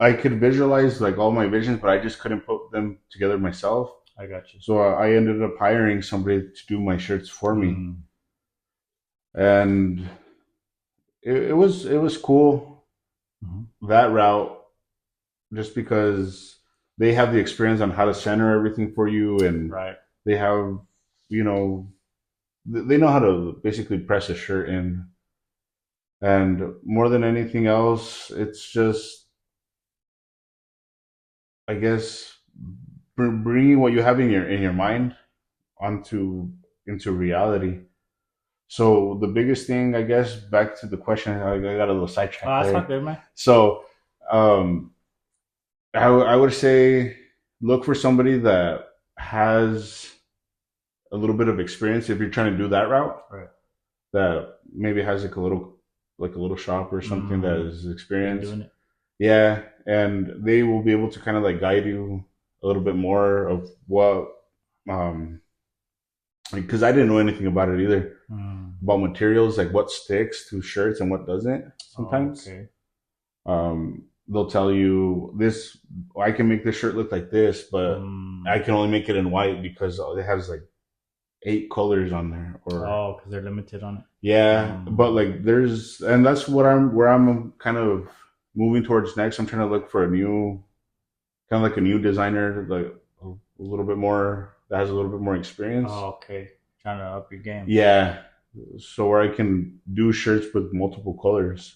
Speaker 1: I could visualize like all my visions, but I just couldn't put them together myself.
Speaker 2: I got you.
Speaker 1: So I ended up hiring somebody to do my shirts for me, and it was cool that route, just because they have the experience on how to center everything for you, and they have they know how to basically press a shirt in, and more than anything else, it's just, I guess, bringing what you have in your mind onto into reality. So the biggest thing, I guess, back to the question, I got a little
Speaker 2: Oh,
Speaker 1: sidetracked
Speaker 2: that's not
Speaker 1: there.
Speaker 2: good, man.
Speaker 1: So um, I would say look for somebody that has a little bit of experience if you're trying to do that route.
Speaker 2: Right.
Speaker 1: That maybe has like a little shop or something that is
Speaker 2: Been
Speaker 1: experienced.
Speaker 2: doing it.
Speaker 1: Yeah, and they will be able to kind of like guide you a little bit more of what, um, because I didn't know anything about it either, about materials, like what sticks to shirts and what doesn't.
Speaker 2: Oh,
Speaker 1: Sometimes,
Speaker 2: okay.
Speaker 1: they'll tell you this. I can make this shirt look like this, but I can only make it in white because it has like 8 colors on there, or
Speaker 2: Oh, because they're limited on it.
Speaker 1: yeah. But like there's, and that's what I'm kind of moving towards next. I'm trying to look for a new, kind of like a new designer, like a little bit more that has a little bit more experience.
Speaker 2: Oh, okay. Trying to up your game.
Speaker 1: Yeah, so where I can do shirts with multiple colors.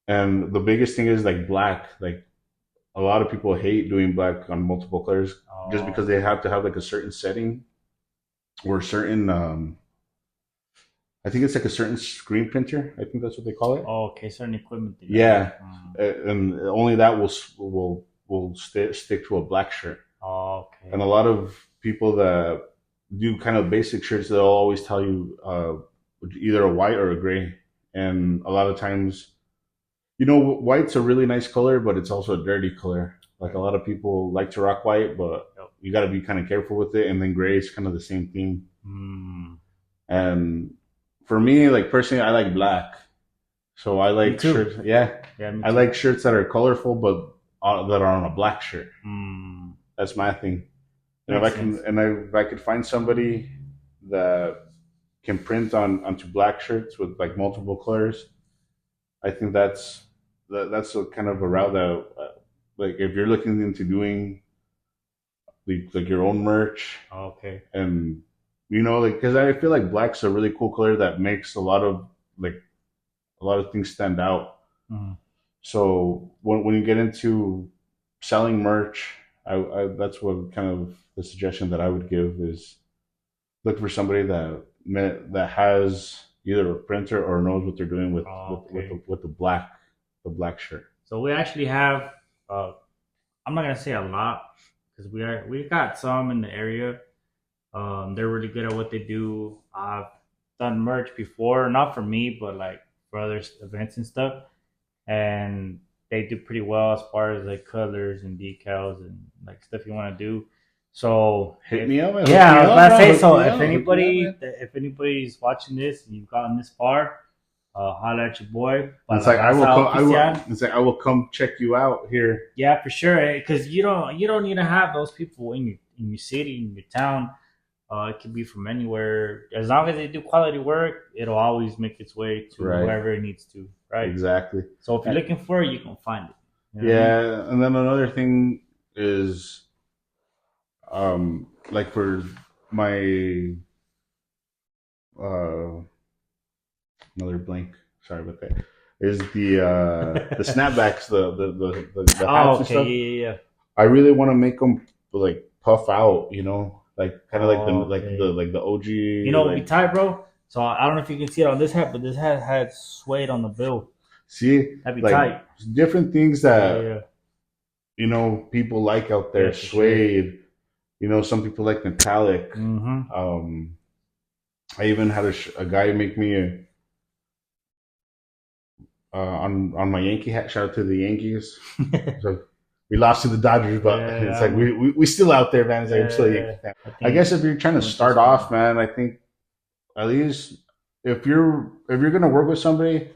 Speaker 1: And the biggest thing is like black. Like a lot of people hate doing black on multiple colors just because they have to have like a certain setting or certain. I think it's like a certain screen printer. I think that's what they call it.
Speaker 2: Oh, okay. Certain equipment.
Speaker 1: Yeah, and only that will stick to a black shirt.
Speaker 2: Oh, okay.
Speaker 1: And a lot of people that do kind of basic shirts, they'll always tell you either a white or a gray. And a lot of times, white's a really nice color, but it's also a dirty color. Like a lot of people like to rock white, but you got to be kind of careful with it. And then gray is kind of the same thing. And for me, like personally, I like black. So I like shirts. Yeah, I like shirts that are colorful, but that are on a black shirt. That's my thing. And if I could find somebody that can print onto black shirts with like multiple colors, I think that's a kind of a route that, like, if you're looking into doing like your own merch.
Speaker 2: Okay.
Speaker 1: And like, because I feel like black's a really cool color that makes a lot of things stand out. So when you get into selling merch, I that's what kind of the suggestion that I would give is look for somebody that has either a printer or knows what they're doing with the black shirt.
Speaker 2: So we actually have I'm not gonna say a lot because we got some in the area. They're really good at what they do. I've done merch before, not for me, but like for other events and stuff, and they do pretty well as far as like colors and decals and like stuff you want to do. So
Speaker 1: hit me up.
Speaker 2: Yeah, I was about to say. So if anybody's watching this and you've gotten this far, holla at your boy.
Speaker 1: It's like I will come check you out here.
Speaker 2: Yeah, for sure. Because you don't need to have those people in your city, in your town. It could be from anywhere. As long as they do quality work, it'll always make its way to wherever it needs to. Right.
Speaker 1: Exactly.
Speaker 2: So if you're looking for it, you can find it.
Speaker 1: Yeah, and then another thing is, like for my another blank. Sorry about that. Is the snapbacks, the hats and stuff.
Speaker 2: Yeah.
Speaker 1: I really want to make them like puff out, like kind of like the OG.
Speaker 2: What would be tight, bro? So I don't know if you can see it on this hat, but this hat had suede on the bill.
Speaker 1: See,
Speaker 2: that'd be tight.
Speaker 1: Different things that people like out there. Suede. Sure. Some people like metallic. I even had a guy make me on my Yankee hat. Shout out to the Yankees. So we lost to the Dodgers, but it's like we still out there, man. It's like I'm still a Yankee fan. I guess if you're trying to start off, man, I think at least if you're gonna work with somebody,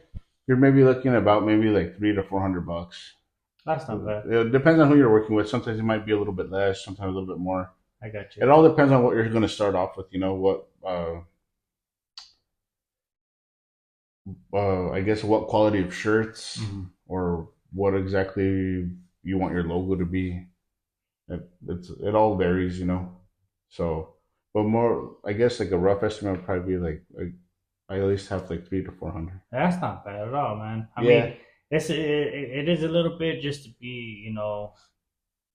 Speaker 1: you're maybe looking at about maybe like $300 to $400.
Speaker 2: That's not bad.
Speaker 1: It depends on who you're working with. Sometimes it might be a little bit less, sometimes a little bit more.
Speaker 2: I got you.
Speaker 1: It all depends on what you're going to start off with. What I guess what quality of shirts or what exactly you want your logo to be. It all varies, So, but more, I guess like a rough estimate would probably be like I at least have like $300 to $400.
Speaker 2: That's not bad at all, man. I mean, it is a little bit just to be,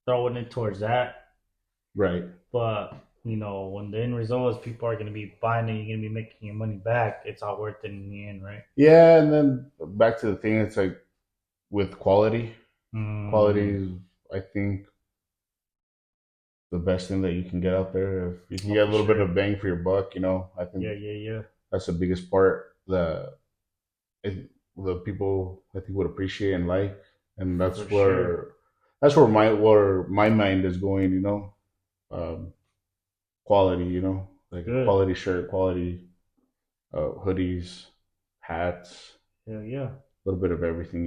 Speaker 2: throwing it towards that.
Speaker 1: Right.
Speaker 2: But when the end result is people are going to be buying it, you're going to be making your money back. It's all worth it in the end, right?
Speaker 1: Yeah, and then back to the thing, it's like with quality. Quality is, I think, the best thing that you can get out there. If you can get a little bit of bang for your buck, I think
Speaker 2: Yeah.
Speaker 1: that's the biggest part that the people I think would appreciate and like, and that's where my mind is going. Um, quality. Like a
Speaker 2: Good.
Speaker 1: quality shirt, quality hoodies, hats,
Speaker 2: Yeah.
Speaker 1: a little bit of everything.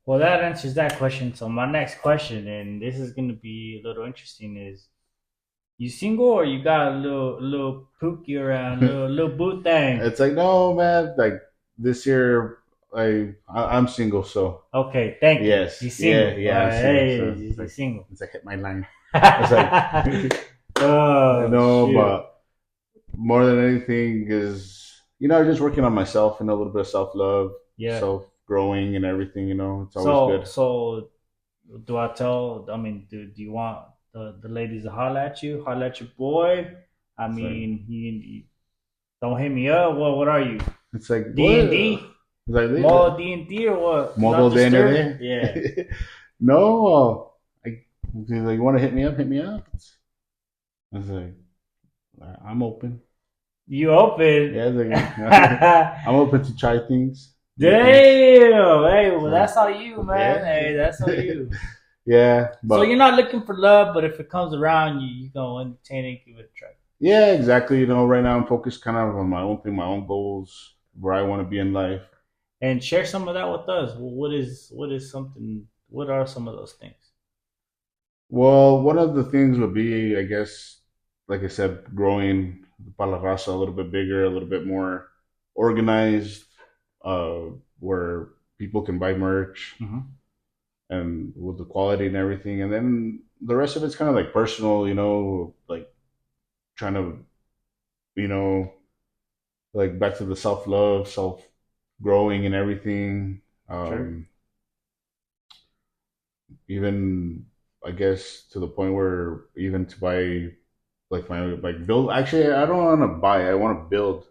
Speaker 2: Well, that answers that question. So my next question, and this is going to be a little interesting, is you single or you got a little pookie around, little boot thing?
Speaker 1: It's like, no, man. Like this year, I'm single, so
Speaker 2: Okay, thank you.
Speaker 1: yes,
Speaker 2: You single?
Speaker 1: yeah, I'm single.
Speaker 2: Hey,
Speaker 1: So
Speaker 2: you single?
Speaker 1: it's like hit my line. It's like,
Speaker 2: Oh,
Speaker 1: no,
Speaker 2: shoot.
Speaker 1: but more than anything is, just working on myself and a little bit of self love,
Speaker 2: Yeah.
Speaker 1: self growing and everything. It's always good.
Speaker 2: So do I tell? I mean, do you want the ladies to holler at you? Holler at your boy? I
Speaker 1: It's
Speaker 2: mean, you don't hit me up. What are you?
Speaker 1: It's like
Speaker 2: D&D?
Speaker 1: It's like
Speaker 2: More D&D or what?
Speaker 1: Modo
Speaker 2: Not
Speaker 1: de
Speaker 2: disturbed? Yeah.
Speaker 1: No, he's like, you want to hit me up? Hit me up. I was like, I'm open.
Speaker 2: You open?
Speaker 1: Yeah, I'm open to try things.
Speaker 2: Damn! Hey, well, that's all you, man.
Speaker 1: Yeah.
Speaker 2: Hey, that's all you.
Speaker 1: Yeah, but
Speaker 2: So you're not looking for love, but if it comes around, you gonna entertain it, give it a try.
Speaker 1: yeah, exactly. Right now I'm focused kind of on my own thing, my own goals, where I want to be in life.
Speaker 2: And share some of that with us. Well, what is something? What are some of those things?
Speaker 1: Well, one of the things would be, I guess, like I said, growing the Palasa a little bit bigger, a little bit more organized, uh, where people can buy merch
Speaker 2: Mm-hmm.
Speaker 1: and with the quality and everything. And then the rest of it's kind of like personal, like trying to, you know, like back to the self love, self growing and everything.
Speaker 2: Sure.
Speaker 1: Even I guess to the point where even to buy like build. Actually, I don't want to buy. I want to build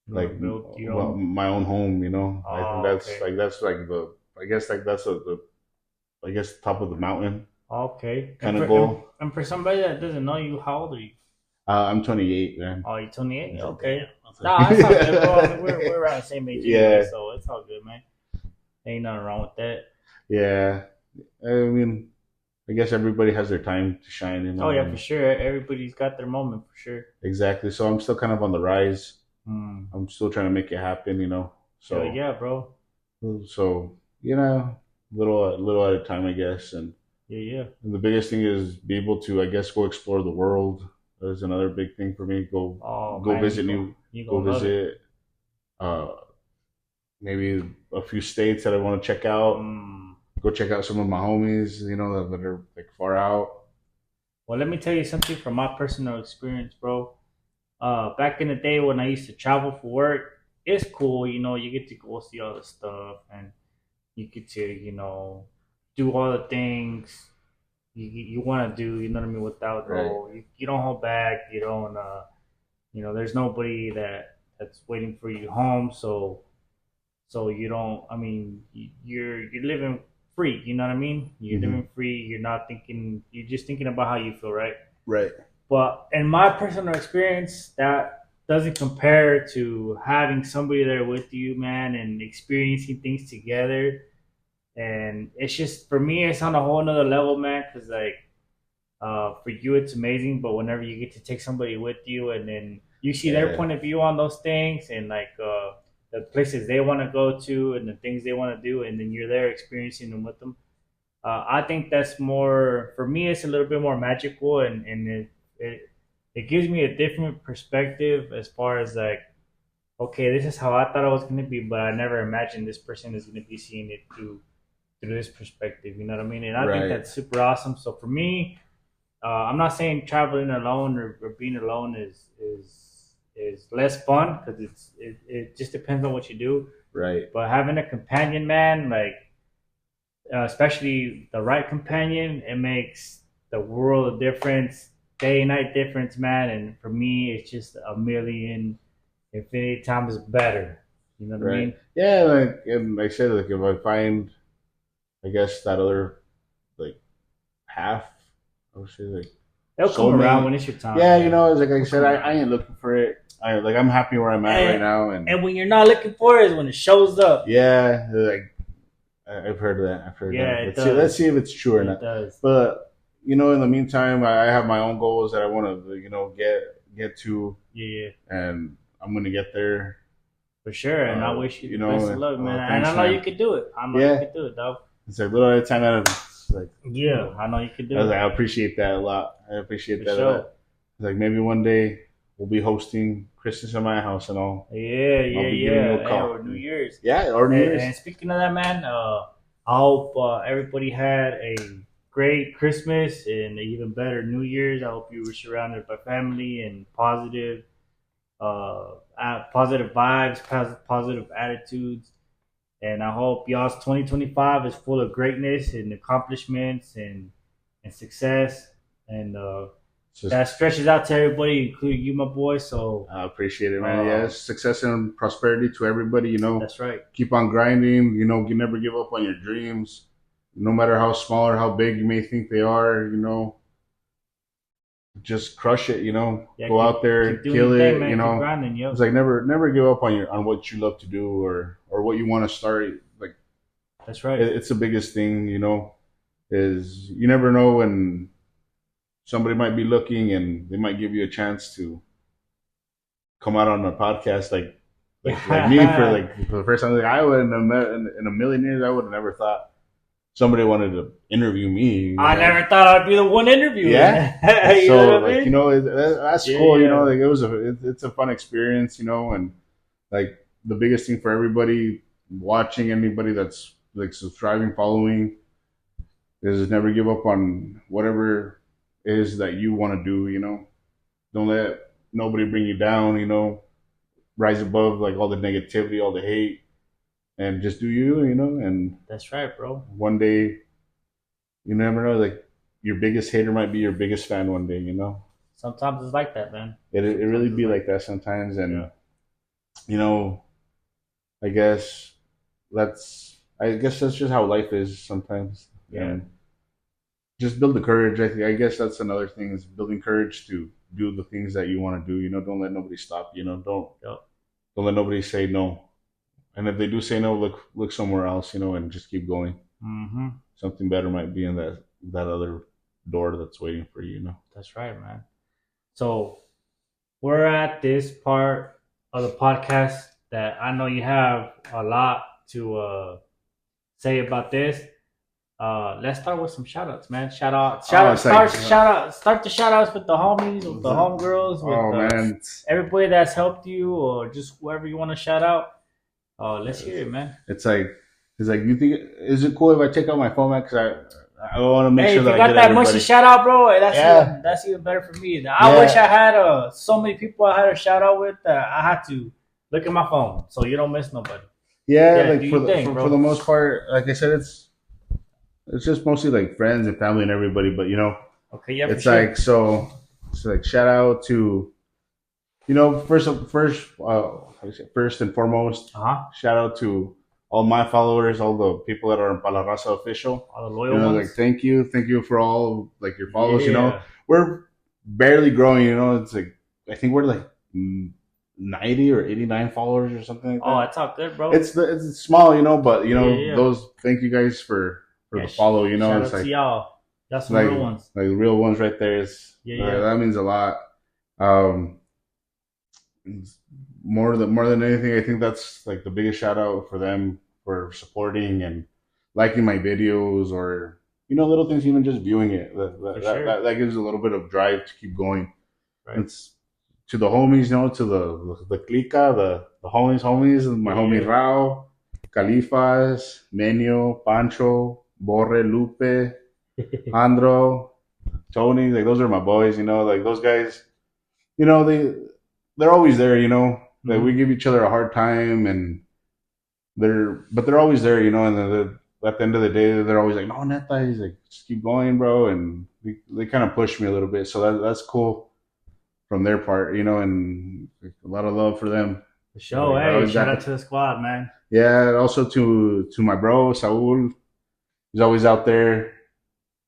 Speaker 2: You
Speaker 1: like
Speaker 2: want to build your own?
Speaker 1: my own home. I think
Speaker 2: Oh,
Speaker 1: that's
Speaker 2: okay.
Speaker 1: that's like the I guess like that's the I guess top of the mountain
Speaker 2: Okay.
Speaker 1: kind of goal.
Speaker 2: And for somebody that doesn't know you, how old are you?
Speaker 1: I'm 28, man.
Speaker 2: Oh, you're 28?
Speaker 1: It's like,
Speaker 2: Okay.
Speaker 1: damn.
Speaker 2: No, that's all good, bro. I mean, we're around the same age anyway,
Speaker 1: Yeah,
Speaker 2: so it's all good, man. Ain't nothing wrong with that.
Speaker 1: yeah. I mean, I guess everybody has their time to shine.
Speaker 2: Oh, yeah, for sure. Everybody's got their moment, for sure.
Speaker 1: Exactly. So I'm still kind of on the rise.
Speaker 2: Hmm.
Speaker 1: I'm still trying to make it happen.
Speaker 2: So,
Speaker 1: So
Speaker 2: yeah, bro.
Speaker 1: so little at a time, I guess. And
Speaker 2: Yeah.
Speaker 1: the biggest thing is be able to, I guess, go explore the world. That's another big thing for me.
Speaker 2: Oh,
Speaker 1: Go
Speaker 2: man,
Speaker 1: visit
Speaker 2: you
Speaker 1: go
Speaker 2: gonna love it.
Speaker 1: visit uh maybe a few states that I want to check out.
Speaker 2: Mm.
Speaker 1: Go check out some of my homies, that are like far out.
Speaker 2: Well, let me tell you something from my personal experience, bro. Back in the day when I used to travel for work, it's cool, you get to go see all the stuff and you get to, do all the things you want to do, you know what I mean, without
Speaker 1: Right.
Speaker 2: you don't hold back, you don't, there's nobody that's waiting for you home, so you don't, I mean, you're living free, you know what I mean? You're
Speaker 1: Hmm.
Speaker 2: living free, you're not thinking, you're just thinking about how you feel, right?
Speaker 1: Right.
Speaker 2: But in my personal experience, that doesn't compare to having somebody there with you, man, and experiencing things together. And it's just for me, it's on a whole nother level, man. Because like, for you, it's amazing, but whenever you get to take somebody with you, and then you see their
Speaker 1: Yeah.
Speaker 2: point of view on those things, and like the places they want to go to, and the things they want to do, and then you're there experiencing them with them. I think that's more for me. It's a little bit more magical, and it it gives me a different perspective as far as like, okay, this is how I thought it was going to be, but I never imagined this person is going to be seeing it through this perspective. You know what I mean? And I think
Speaker 1: Right.
Speaker 2: that's super awesome. So for me, I'm not saying traveling alone or being alone is less fun because it just depends on what you do.
Speaker 1: Right.
Speaker 2: But having a companion, man, like especially the right companion, it makes the world of difference, day and night difference, man. And for me, it's just a million infinity times better. You know what I mean?
Speaker 1: Yeah, like and like I said, like if I find, I guess that other like half, I would say like
Speaker 2: They'll come around when
Speaker 1: soulmate.
Speaker 2: it's your time.
Speaker 1: Yeah,
Speaker 2: Man.
Speaker 1: it's like I said, I ain't looking for it. I'm happy where I'm at right now,
Speaker 2: and when you're not looking for it is when it shows up.
Speaker 1: yeah, like I've heard of that. I've heard
Speaker 2: Yeah,
Speaker 1: that. Let's see if it's true or
Speaker 2: it
Speaker 1: not.
Speaker 2: does.
Speaker 1: But in the meantime, I have my own goals that I want to get to.
Speaker 2: Yeah.
Speaker 1: And I'm gonna get there.
Speaker 2: For sure, and I wish you the best of luck, man.
Speaker 1: Thanks,
Speaker 2: and I know
Speaker 1: man.
Speaker 2: You could do it. I know you could do it, dog.
Speaker 1: It's like little at a time.
Speaker 2: I know you could do it.
Speaker 1: I appreciate that a lot. I appreciate that
Speaker 2: sure.
Speaker 1: a lot. It's like maybe one day we'll be hosting Christmas at my house and all.
Speaker 2: Yeah. Or New Year's.
Speaker 1: Yeah, or New Year's.
Speaker 2: And speaking of that, man, I hope everybody had a great Christmas and an even better New Year's. I hope you were surrounded by family and positive vibes, positive attitudes. And I hope y'all's 2025 is full of greatness and accomplishments and success. And that stretches out to everybody, including you, my boy. So
Speaker 1: I appreciate it, man. Yes, success and prosperity to everybody.
Speaker 2: That's right.
Speaker 1: Keep on grinding. You never give up on your dreams, no matter how small or how big you may think they are. Just crush it. Go out there, kill it.
Speaker 2: Man. Keep grinding, yo.
Speaker 1: It's like never give up on what you love to do or what you want to start. Like
Speaker 2: that's right.
Speaker 1: It's the biggest thing. Is you never know when somebody might be looking and they might give you a chance to come out on a podcast like me for the first time. Like I would in a million years, I would have never thought somebody wanted to interview me.
Speaker 2: I never thought I'd be the one interviewing.
Speaker 1: Yeah. So that's cool.
Speaker 2: Yeah.
Speaker 1: Like it's a fun experience. And like the biggest thing for everybody watching, anybody that's like subscribing, following, is never give up on whatever it is that you want to do. Don't let nobody bring you down. Rise above like all the negativity, all the hate. And just do you, and
Speaker 2: that's right, bro.
Speaker 1: One day, you never know. Like your biggest hater might be your biggest fan one day.
Speaker 2: Sometimes it's like that, man.
Speaker 1: It really be like that sometimes, and I guess that's just how life is sometimes.
Speaker 2: Yeah. And
Speaker 1: just build the courage. I guess that's another thing is building courage to do the things that you want to do. Don't let nobody stop you. Don't let nobody say no. And if they do say no, look somewhere else, and just keep going.
Speaker 2: Mm-hmm.
Speaker 1: Something better might be in that other door that's waiting for you.
Speaker 2: That's right, man. So we're at this part of the podcast that I know you have a lot to say about this. Let's start with some shout outs, man. Start the shout outs with the homies, with the homegirls, with everybody that's helped you or just whoever you want to shout out. Let's hear it, man.
Speaker 1: It's like you think is it cool if I take out my phone, man? Because I want to make sure that
Speaker 2: if you got that much to shout out, bro, that's even better for me. I wish I had so many people I had a shout out with that I had to look at my phone so you don't miss nobody.
Speaker 1: Yeah, like for the most part, like I said, it's just mostly like friends and family and everybody. But
Speaker 2: okay, yeah,
Speaker 1: it's like so. It's like shout out to first and foremost, shout out to all my followers, all the people that are in Palarazaofficial.
Speaker 2: All the loyal ones.
Speaker 1: Like thank you for all like your follows. We're barely growing. It's like I think we're like 90 or 89 followers or something like that.
Speaker 2: Oh, that's all good, bro.
Speaker 1: It's small, but those. Thank you guys for the follow.
Speaker 2: Shout
Speaker 1: it's
Speaker 2: out
Speaker 1: like
Speaker 2: to y'all. That's some real ones.
Speaker 1: Like the real ones right there. Is that means a lot. More than anything, I think that's like the biggest shout out for them for supporting and liking my videos or little things, even just viewing it. That gives a little bit of drive to keep going. Right. It's to the homies, to the clica, the homies, my homie Rao, Califas, Menio, Pancho, Borre, Lupe, Andro, Tony. Like those are my boys. Like those guys. They're always there. Like we give each other a hard time, and they're always there. And at the end of the day, they're always like, "No, neta," he's like, "Just keep going, bro," and they kind of push me a little bit. So that's cool from their part, and a lot of love for them.
Speaker 2: For sure.
Speaker 1: Like,
Speaker 2: Hey, shout out to the squad, man.
Speaker 1: yeah, also to my bro Saul. He's always out there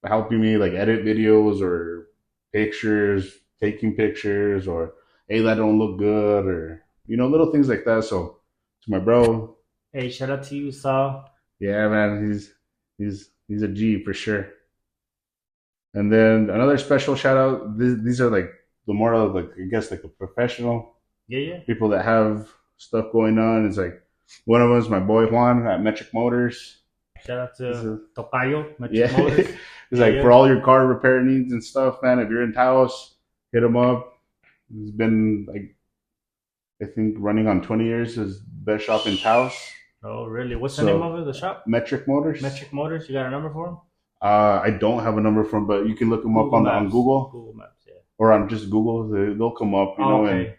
Speaker 1: helping me like edit videos or pictures, taking pictures, or hey, that don't look good, or little things like that. So to my bro,
Speaker 2: Hey, shout out to you, Saul.
Speaker 1: yeah, man, he's a G for sure. And then another special shout out. These are like the more of like I guess like the professional
Speaker 2: Yeah.
Speaker 1: people that have stuff going on. It's like one of them is my boy Juan at Metric Motors.
Speaker 2: Shout out to Tocayo,
Speaker 1: Yeah.
Speaker 2: Motors.
Speaker 1: It's like for all your car repair needs and stuff, man. If you're in Taos, hit him up. He's been like I think running on 20 years. His best shop in Taos.
Speaker 2: Oh, really? What's the name of it? The shop?
Speaker 1: Metric Motors.
Speaker 2: Metric Motors. You got a number for him?
Speaker 1: I don't have a number for him, but you can look him up on Google.
Speaker 2: Google Maps, yeah.
Speaker 1: Or on just Google. They'll come up, you know.
Speaker 2: Okay.
Speaker 1: And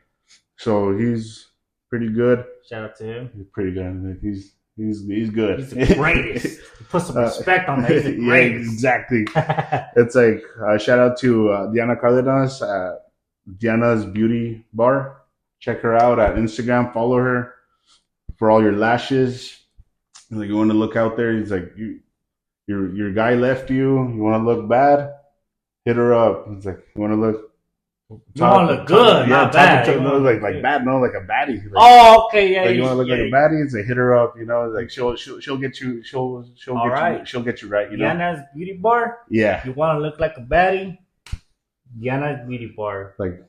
Speaker 1: so he's pretty good.
Speaker 2: Shout out to him.
Speaker 1: He's pretty good. He's good.
Speaker 2: He's the greatest. Put some respect on that. He's the greatest.
Speaker 1: Yeah, exactly. It's like shout out to Diana Cardenas at Diana's Beauty Bar. Check her out at Instagram. Follow her for all your lashes. Like you want to look out there. He's like your guy left you. You want to look bad? Hit her up. It's like you want to look.
Speaker 2: You want to look good, not bad.
Speaker 1: No, like bad, no, like a baddie. Like,
Speaker 2: oh, okay, yeah.
Speaker 1: Like you want to look like a baddie? It's like hit her up, like she'll get you, she'll get you right,
Speaker 2: Diana's Beauty Bar.
Speaker 1: Yeah.
Speaker 2: You want to look like a baddie? Diana's Beauty Bar.
Speaker 1: Like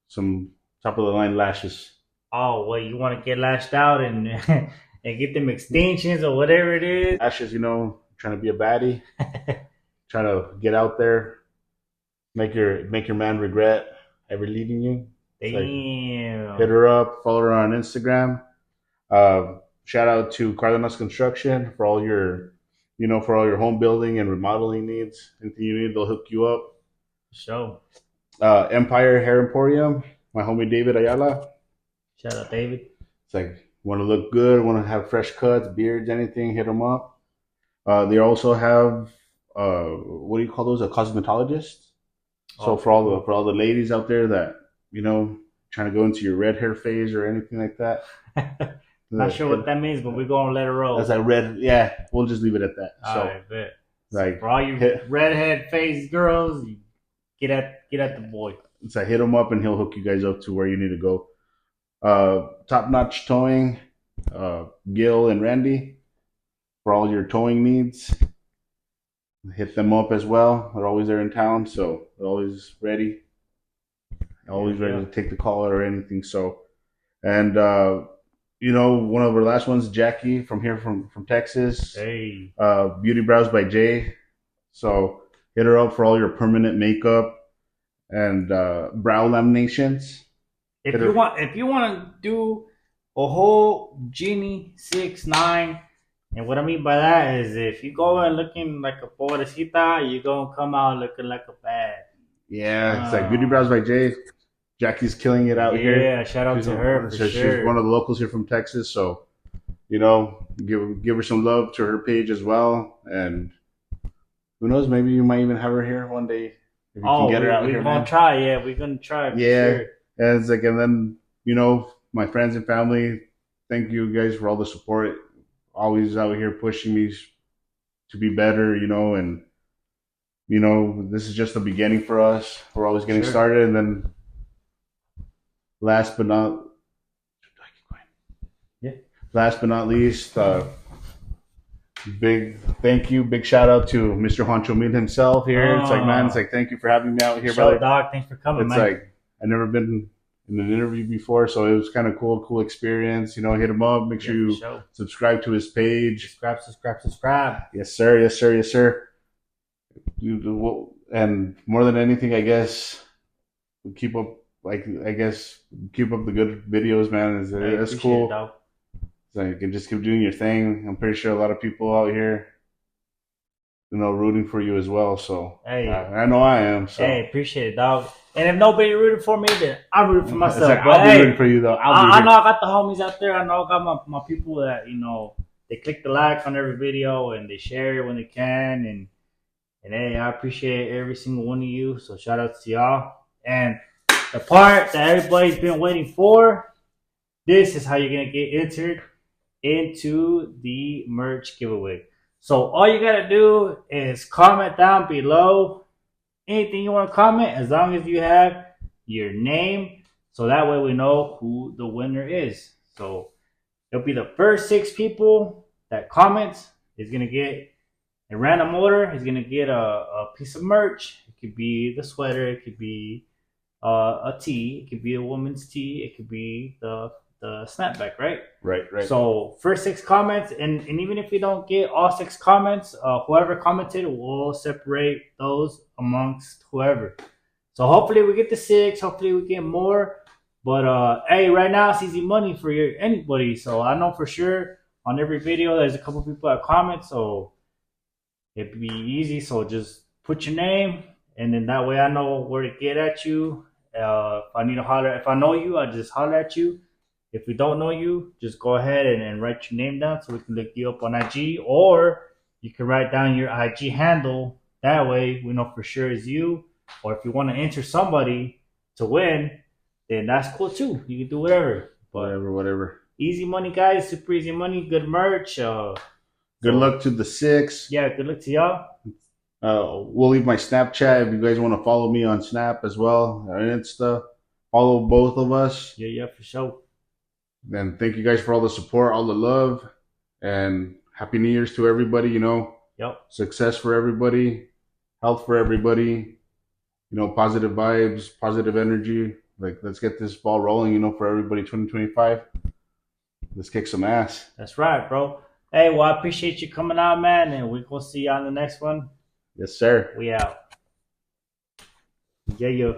Speaker 1: some top of the line lashes.
Speaker 2: Oh, well, you want to get lashed out and and get them extensions or whatever it is.
Speaker 1: Lashes, trying to be a baddie, trying to get out there, make your man regret ever leaving you.
Speaker 2: Damn.
Speaker 1: Like, hit her up, follow her on Instagram. Shout out to Cardenas Construction for all your, for all your home building and remodeling needs. Anything you need, they'll hook you up.
Speaker 2: Show.
Speaker 1: Empire Hair Emporium, my homie David Ayala.
Speaker 2: Shout out David.
Speaker 1: It's like want to look good, want to have fresh cuts, beards, anything, hit them up. They also have what do you call those? A cosmetologist. So for all the ladies out there that trying to go into your red hair phase or anything like that.
Speaker 2: Not sure what that means, but we're gonna let it roll.
Speaker 1: That's like red. Yeah, we'll just leave it at that.
Speaker 2: All right, bet.
Speaker 1: Like
Speaker 2: for all you redhead face girls, get at the boy.
Speaker 1: It's like hit him up and he'll hook you guys up to where you need to go. Top Notch Towing, Gil and Randy for all your towing needs. Hit them up as well. They're always there in town, so they're always ready. Always ready to take the call or anything. So, and one of our last ones, Jackie from here from Texas.
Speaker 2: Hey.
Speaker 1: Beauty Brows by Jay. So hit her up for all your permanent makeup and brow laminations.
Speaker 2: If you want to do a whole Genie 6'9", and what I mean by that is if you go in looking like a pobrecita, you're gonna come out looking like a bad.
Speaker 1: Yeah, it's like Beauty Brows by Jay. Jackie's killing it out here.
Speaker 2: Yeah, shout out to her for sure.
Speaker 1: She's one of the locals here from Texas, so give her some love to her page as well. And who knows, maybe you might even have her here one day if you can get her out here.
Speaker 2: We're gonna try. Yeah, we're gonna try. For sure.
Speaker 1: And it's like, and then my friends and family, thank you guys for all the support. Always out here pushing me to be better, and this is just the beginning for us. We're always getting started, and then last but not least, big thank you, big shout out to Mr. Juancho Mead himself here. It's like, thank you for having me out here, brother.
Speaker 2: Dog, thanks for coming, man.
Speaker 1: It's like I've never been in an interview before, so it was kind of cool experience. Hit him up. Make sure you subscribe to his page.
Speaker 2: Subscribe.
Speaker 1: Yes, sir. And more than anything, I guess keep up the good videos, man. That's cool. It's like you just keep doing your thing. I'm pretty sure a lot of people out here, rooting for you as well. So
Speaker 2: hey,
Speaker 1: I know I am. So.
Speaker 2: Hey, appreciate it, dog. And if nobody rooted for me, then I'm rooting for myself.
Speaker 1: I'll be rooting for you, though.
Speaker 2: I know I got the homies out there. I know I got my people that, they click the like on every video and they share it when they can. And hey, I appreciate every single one of you. So shout out to y'all. And the part that everybody's been waiting for, this is how you're gonna get entered into the merch giveaway. So all you gotta do is comment down below anything you want to comment, as long as you have your name, so that way we know who the winner is. So it'll be the first 6 people that comments is gonna get a random order. Is gonna get a piece of merch. It could be the sweater, it could be a tee, it could be a woman's tee, it could be the snapback, right?
Speaker 1: Right.
Speaker 2: So first 6 comments, and even if we don't get all 6 comments, whoever commented will separate those amongst whoever. So hopefully we get the 6, hopefully we get more. But hey, right now it's easy money for anybody. So I know for sure on every video there's a couple people that comment, so it'd be easy. So just put your name, and then that way I know where to get at you. If I need to holler, if I know you, I just holler at you. If we don't know you, just go ahead and write your name down so we can look you up on IG, or you can write down your IG handle. That way we know for sure it's you. Or if you want to enter somebody to win, then that's cool too. You can do whatever. But
Speaker 1: Whatever.
Speaker 2: Easy money, guys. Super easy money. Good merch.
Speaker 1: Good luck to the 6.
Speaker 2: Yeah, good luck to y'all.
Speaker 1: We'll leave my Snapchat if you guys want to follow me on Snap as well, or Insta. Follow both of us.
Speaker 2: Yeah, for sure.
Speaker 1: And thank you guys for all the support, all the love, and Happy New Year's to everybody.
Speaker 2: Yep.
Speaker 1: Success for everybody, health for everybody. Positive vibes, positive energy. Like, let's get this ball rolling. For everybody, 2025. Let's kick some ass.
Speaker 2: That's right, bro. Hey, well, I appreciate you coming out, man, and we're gonna see you on the next one.
Speaker 1: Yes, sir.
Speaker 2: We out. Yeah.